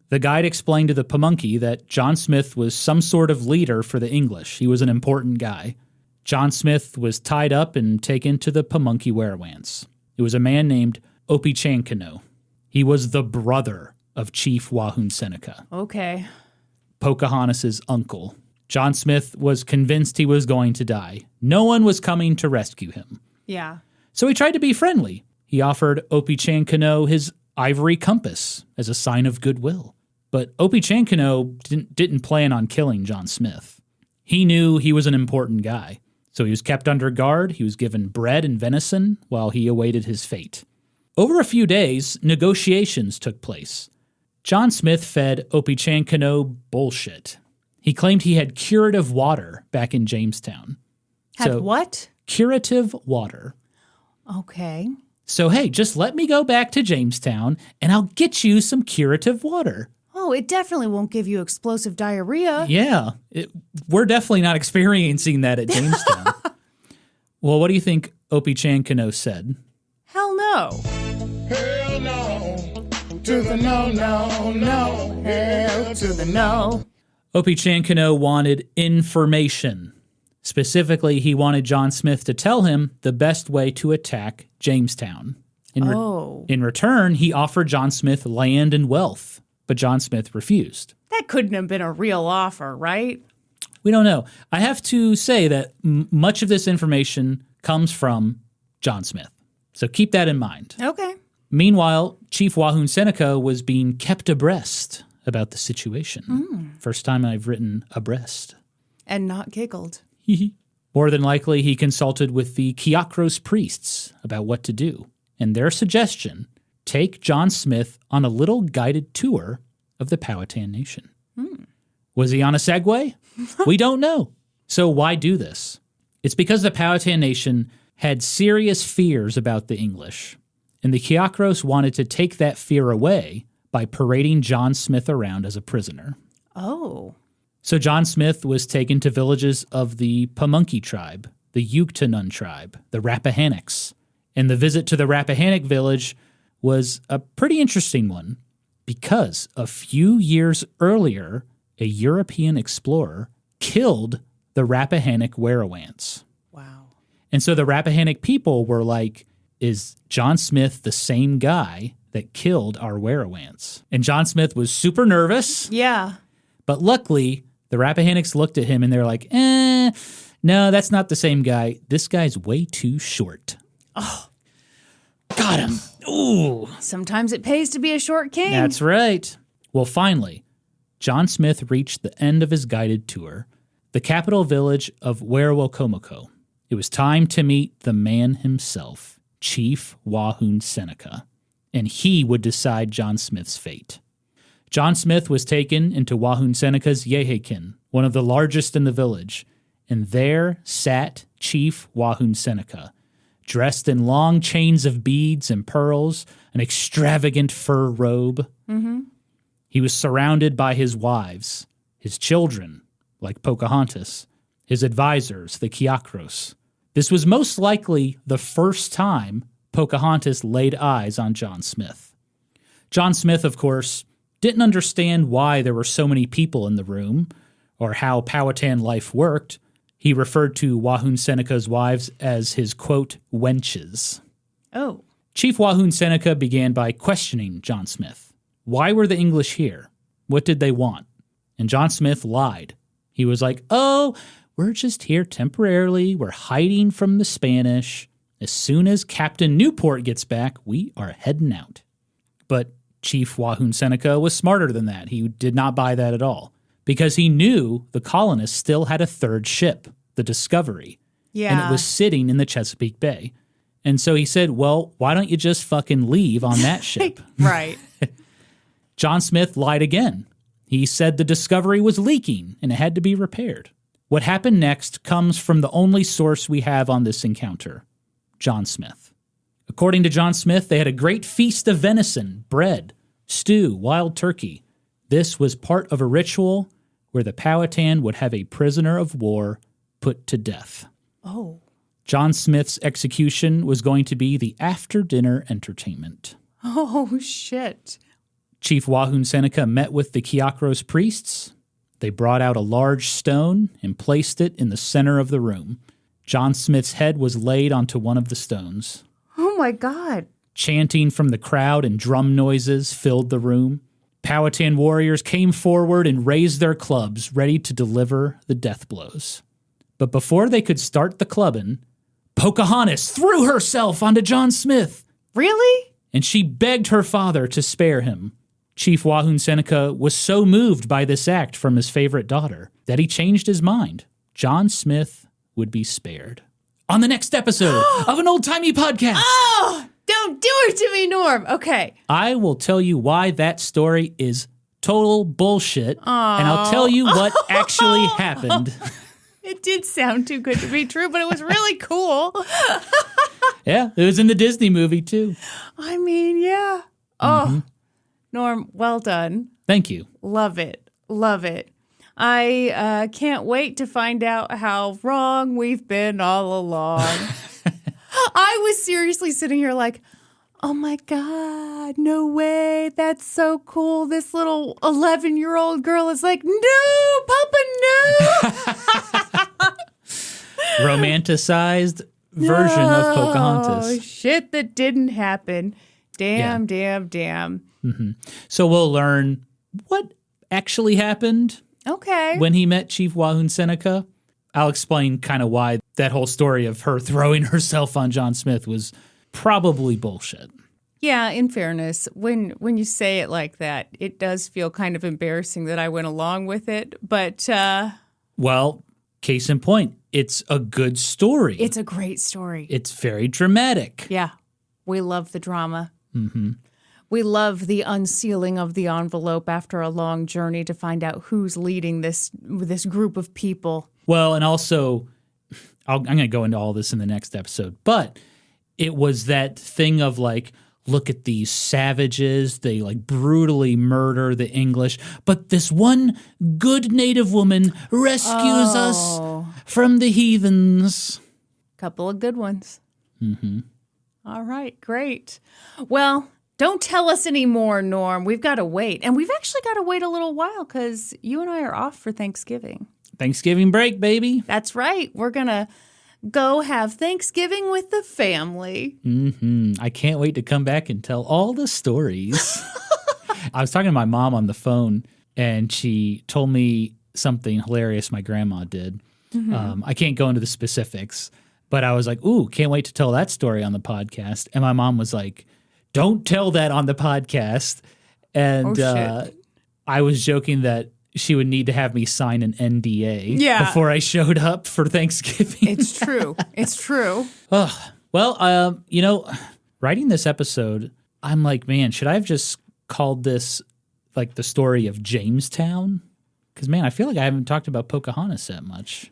The guide explained to the Pamunkey that John Smith was some sort of leader for the English. He was an important guy. John Smith was tied up and taken to the Pamunkey Werowance. It was a man named Opechancanough. He was the brother of Chief Wahun Seneca. Okay. Pocahontas' uncle. John Smith was convinced he was going to die. No one was coming to rescue him. Yeah. So he tried to be friendly. He offered Opechancanough his ivory compass as a sign of goodwill. But Opechancanough didn't plan on killing John Smith. He knew he was an important guy. So he was kept under guard. He was given bread and venison while he awaited his fate. Over a few days, negotiations took place. John Smith fed Opechancanough bullshit. He claimed he had curative water back in Jamestown. Had what? Curative water. Okay. So, hey, just let me go back to Jamestown and I'll get you some curative water. Oh, it definitely won't give you explosive diarrhea. Yeah, we're definitely not experiencing that at Jamestown. Well, what do you think Opechancanough said? Hell no. Hell no. To the no, no, no. Hell to the no. No. Opechancanough wanted information. Specifically, he wanted John Smith to tell him the best way to attack Jamestown. In return, he offered John Smith land and wealth, but John Smith refused. That couldn't have been a real offer, right? We don't know. I have to say that much of this information comes from John Smith. So keep that in mind. Okay. Meanwhile, Chief Wahun Seneca was being kept abreast about the situation. First time I've written abreast. And not giggled. More than likely, he consulted with the Kiakros priests about what to do. And their suggestion, take John Smith on a little guided tour of the Powhatan Nation. Was he on a Segway? We don't know. So why do this? It's because the Powhatan Nation had serious fears about the English, and the Kiakros wanted to take that fear away by parading John Smith around as a prisoner. Oh. So John Smith was taken to villages of the Pamunkey tribe, the Yuctanun tribe, the Rappahannocks. And the visit to the Rappahannock village was a pretty interesting one because a few years earlier, a European explorer killed the Rappahannock Werowance. Wow. And so the Rappahannock people were like, is John Smith the same guy that killed our Werowance? And John Smith was super nervous. Yeah. But luckily, the Rappahannocks looked at him and they're like, no, that's not the same guy. This guy's way too short. Oh, got him. Ooh. Sometimes it pays to be a short king. That's right. Well, finally, John Smith reached the end of his guided tour, the capital village of Werowocomoco. It was time to meet the man himself, Chief Wahun Seneca, and he would decide John Smith's fate. John Smith was taken into Wahun Seneca's Yehekin, one of the largest in the village, and there sat Chief Wahun Seneca, dressed in long chains of beads and pearls, an extravagant fur robe. He was surrounded by his wives, his children, like Pocahontas, his advisors, the Kiakros. This was most likely the first time Pocahontas laid eyes on John Smith. John Smith, of course, didn't understand why there were so many people in the room or how Powhatan life worked. He referred to Wahun Seneca's wives as his, quote, wenches. Oh. Chief Wahun Seneca began by questioning John Smith. Why were the English here? What did they want? And John Smith lied. He was like, oh, we're just here temporarily. We're hiding from the Spanish. As soon as Captain Newport gets back, we are heading out. But Chief Wahun Seneca was smarter than that. He did not buy that at all because he knew the colonists still had a third ship, the Discovery. Yeah. And it was sitting in the Chesapeake Bay. And so he said, well, why don't you just fucking leave on that ship? Right. John Smith lied again. He said the Discovery was leaking and it had to be repaired. What happened next comes from the only source we have on this encounter, John Smith. According to John Smith, they had a great feast of venison, bread, stew, wild turkey. This was part of a ritual where the Powhatan would have a prisoner of war put to death. Oh. John Smith's execution was going to be the after-dinner entertainment. Oh, shit. Chief Wahun Seneca met with the Kiakros priests. They brought out a large stone and placed it in the center of the room. John Smith's head was laid onto one of the stones. Oh, my God. Chanting from the crowd and drum noises filled the room. Powhatan warriors came forward and raised their clubs, ready to deliver the death blows. But before they could start the clubbing, Pocahontas threw herself onto John Smith. Really? And she begged her father to spare him. Chief Wahun Seneca was so moved by this act from his favorite daughter that he changed his mind. John Smith would be spared. On the next episode of An Old Timey Podcast. Oh, don't do it to me, Norm. Okay. I will tell you why that story is total bullshit, and I'll tell you what actually happened. It did sound too good to be true, but it was really cool. Yeah, it was in the Disney movie, too. I mean, yeah. Oh, Norm, well done. Thank you. Love it. Love it. I can't wait to find out how wrong we've been all along. I was seriously sitting here like, oh my God, no way. That's so cool. This little 11-year-old girl is like, no, Papa, no. romanticized version of Pocahontas. Oh, shit that didn't happen. Damn, Yeah. damn. So we'll learn what actually happened Okay. when he met Chief Wahun Seneca. I'll explain kind of why that whole story of her throwing herself on John Smith was probably bullshit. Yeah, in fairness, when you say it like that, it does feel kind of embarrassing that I went along with it. But Well, case in point, it's a good story. it's a great story. It's very dramatic. Yeah, we love the drama. Mm-hmm. We love the unsealing of the envelope after a long journey to find out who's leading this group of people. Well, and also, I'm going to go into all this in the next episode, but it was that thing of like, look at these savages. They like brutally murder the English, but this one good native woman rescues us from the heathens. Couple of good ones. Mm-hmm. All right, great. Well, don't tell us anymore, Norm. We've got to wait. And we've actually got to wait a little while because you and I are off for Thanksgiving. Thanksgiving break, baby. That's right. We're going to go have Thanksgiving with the family. I can't wait to come back and tell all the stories. I was talking to my mom on the phone, and she told me something hilarious my grandma did. I can't go into the specifics, but I was like, ooh, can't wait to tell that story on the podcast. And my mom was like, don't tell that on the podcast. And I was joking that she would need to have me sign an NDA before I showed up for Thanksgiving. It's true. It's true. Well, writing this episode, I'm like, man, should I have just called this like the story of Jamestown? Because, man, I feel like I haven't talked about Pocahontas that much.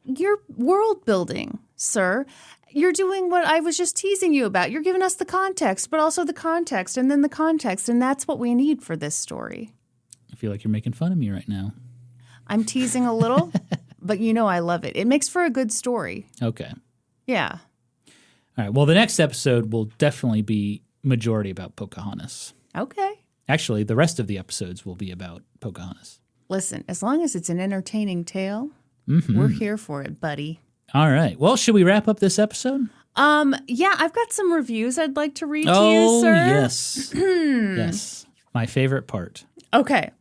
You're world building, sir. You're doing what I was just teasing you about. You're giving us the context, but also the context and then the context. And that's what we need for this story. I feel like you're making fun of me right now. I'm teasing a little, but you know I love it. It makes for a good story. Okay. Yeah. All right. Well, the next episode will definitely be majority about Pocahontas. Okay. Actually, the rest of the episodes will be about Pocahontas. Listen, as long as it's an entertaining tale, we're here for it, buddy. All right. Well, should we wrap up this episode? Yeah, I've got some reviews I'd like to read to you, sir. Yes. Yes. My favorite part. Okay.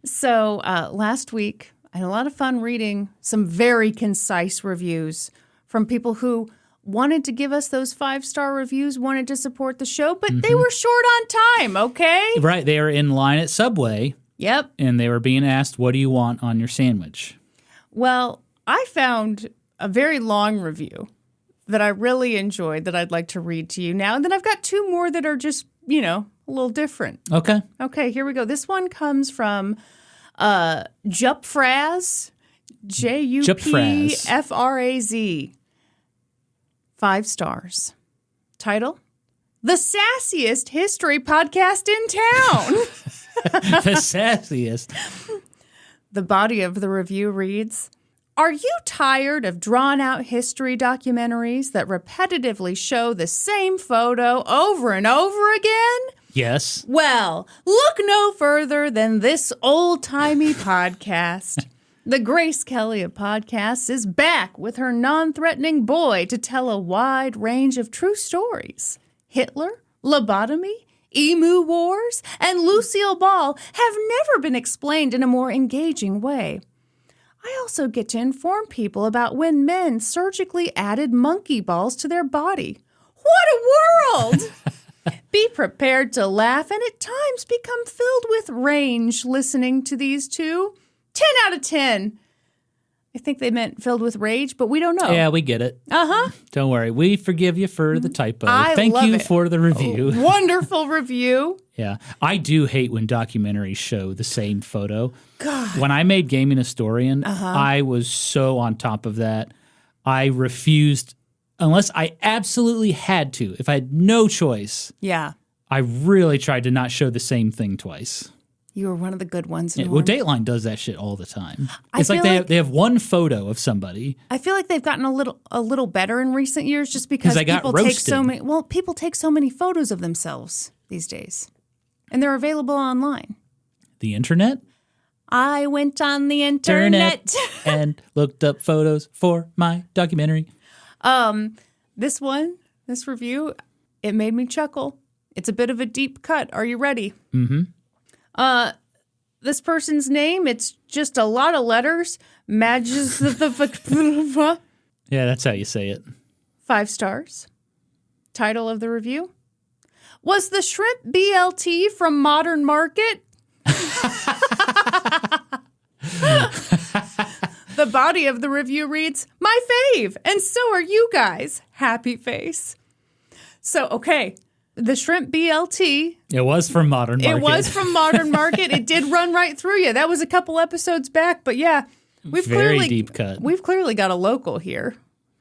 So last week, I had a lot of fun reading some very concise reviews from people who wanted to give us those 5-star reviews, wanted to support the show, but they were short on time, okay? Right. They are in line at Subway. Yep. And they were being asked, what do you want on your sandwich? Well, I found a very long review that I really enjoyed that I'd like to read to you now. And then I've got 2 more that are just, a little different. Okay. Okay, here we go. This one comes from Jupfraz, Jupfraz. 5 stars. Title: The Sassiest History Podcast in Town. The sassiest. The body of the review reads, are you tired of drawn-out history documentaries that repetitively show the same photo over and over again? Yes. Well, look no further than this old-timey podcast. The Grace Kelly of podcasts is back with her non-threatening boy to tell a wide range of true stories. Hitler, lobotomy, Emu Wars, and Lucille Ball have never been explained in a more engaging way. I also get to inform people about when men surgically added monkey balls to their body. What a world! Be prepared to laugh and at times become filled with rage listening to these two. 10 out of 10. I think they meant filled with rage, but we don't know. Yeah, we get it. Uh-huh. Don't worry. We forgive you for the typo. I Thank love you it. for the review. Wonderful review. Yeah. I do hate when documentaries show the same photo. God. When I made Gaming Historian, I was so on top of that. I refused, unless I absolutely had to, if I had no choice, Yeah. I really tried to not show the same thing twice. You were one of the good ones. Yeah, Norm. well, Dateline does that shit all the time. I It's like feel like- they have one photo of somebody. I feel like they've gotten a little better in recent years just because they got people take roasted. people take so many photos of themselves these days. And they're available online. The internet? I went on the internet. And looked up photos for my documentary. This review, it made me chuckle. It's a bit of a deep cut. Are you ready? Mm-hmm. This person's name, it's just a lot of letters. Matches the Yeah, that's how you say it. 5 stars. Title of the review: Was the shrimp BLT from Modern Market? The body of the review reads, my fave, and so are you guys. Happy face. So, okay, the shrimp BLT. It was from Modern Market. It was from Modern Market. It did run right through you. That was a couple episodes back, but yeah. Very deep cut. We've clearly got a local here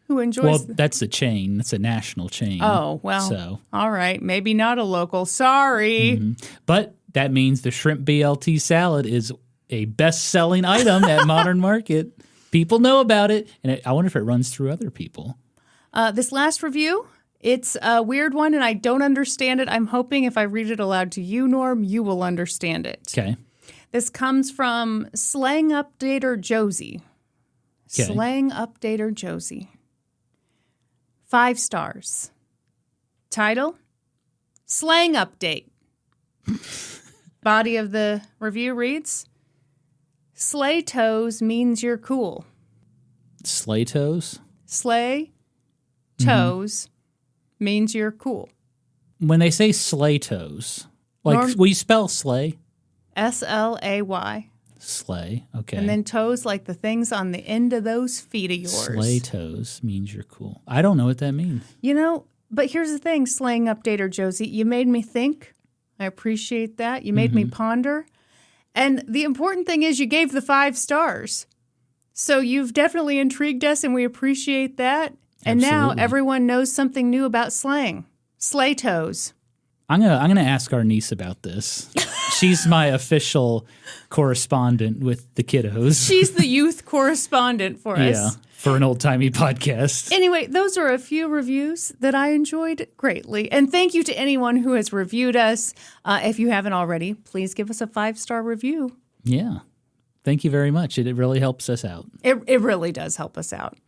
who enjoys. Well, that's a chain. That's a national chain. Oh, well. So. All right. Maybe not a local. Sorry. Mm-hmm. But that means the shrimp BLT salad is a best-selling item at Modern Market. People know about it, and I wonder if it runs through other people. This last review, it's a weird one, and I don't understand it. I'm hoping if I read it aloud to you, Norm, you will understand it. Okay. This comes from Slang Updater Josie. Okay. Slang Updater Josie. 5 stars. Title: Slang Update. Body of the review reads, Slay toes means you're cool. Slay toes? Slay toes means you're cool. When they say slay toes, like, will you spell slay? SLAY. Slay, okay. And then toes, like the things on the end of those feet of yours. Slay toes means you're cool. I don't know what that means. You know, but here's the thing, Slang Updater Josie. You made me think. I appreciate that. You made me ponder. And the important thing is you gave the 5 stars. So you've definitely intrigued us, and we appreciate that. And now everyone knows something new about slang. Slay toes. I'm gonna ask our niece about this. She's my official correspondent with the kiddos. She's the youth correspondent for us. Yeah, for An Old Timey Podcast. Anyway, those are a few reviews that I enjoyed greatly. And thank you to anyone who has reviewed us. If you haven't already, please give us a 5-star review. Yeah. Thank you very much. It really helps us out. It really does help us out.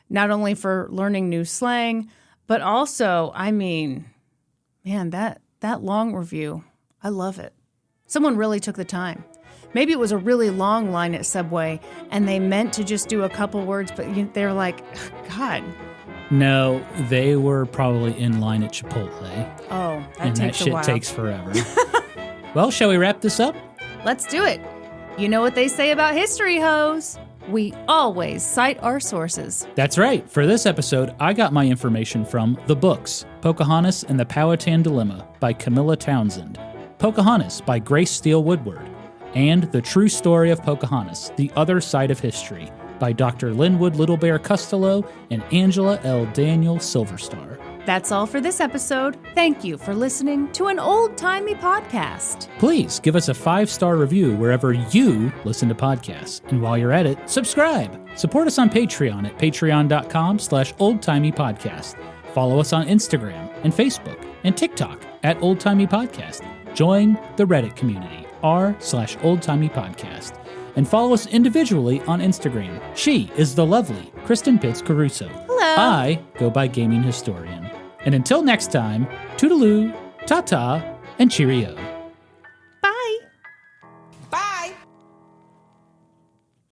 Not only for learning new slang, but also, I mean, man, that long review, I love it. Someone really took the time. Maybe it was a really long line at Subway, and they meant to just do a couple words, but they're like, God. No, they were probably in line at Chipotle. Oh, and takes that a while. shit takes forever. Well, shall we wrap this up? Let's do it. You know what they say about history, hoes. We always cite our sources. That's right. For this episode, I got my information from the books Pocahontas and the Powhatan Dilemma by Camilla Townsend, Pocahontas by Grace Steele Woodward, and The True Story of Pocahontas, The Other Side of History by Dr. Linwood Littlebear Custalow and Angela L. Daniel Silverstar. That's all for this episode. Thank you for listening to An Old Timey Podcast. Please give us a 5-star review wherever you listen to podcasts. And while you're at it, subscribe. Support us on Patreon at patreon.com/oldtimeypodcast. Follow us on Instagram and Facebook and TikTok at Old Timey Podcast. Join the Reddit community, r/oldtimeypodcast. And follow us individually on Instagram. She is the lovely Kristen Pitts Caruso. Hello. I go by Gaming Historian. And until next time, toodaloo, ta-ta, and cheerio.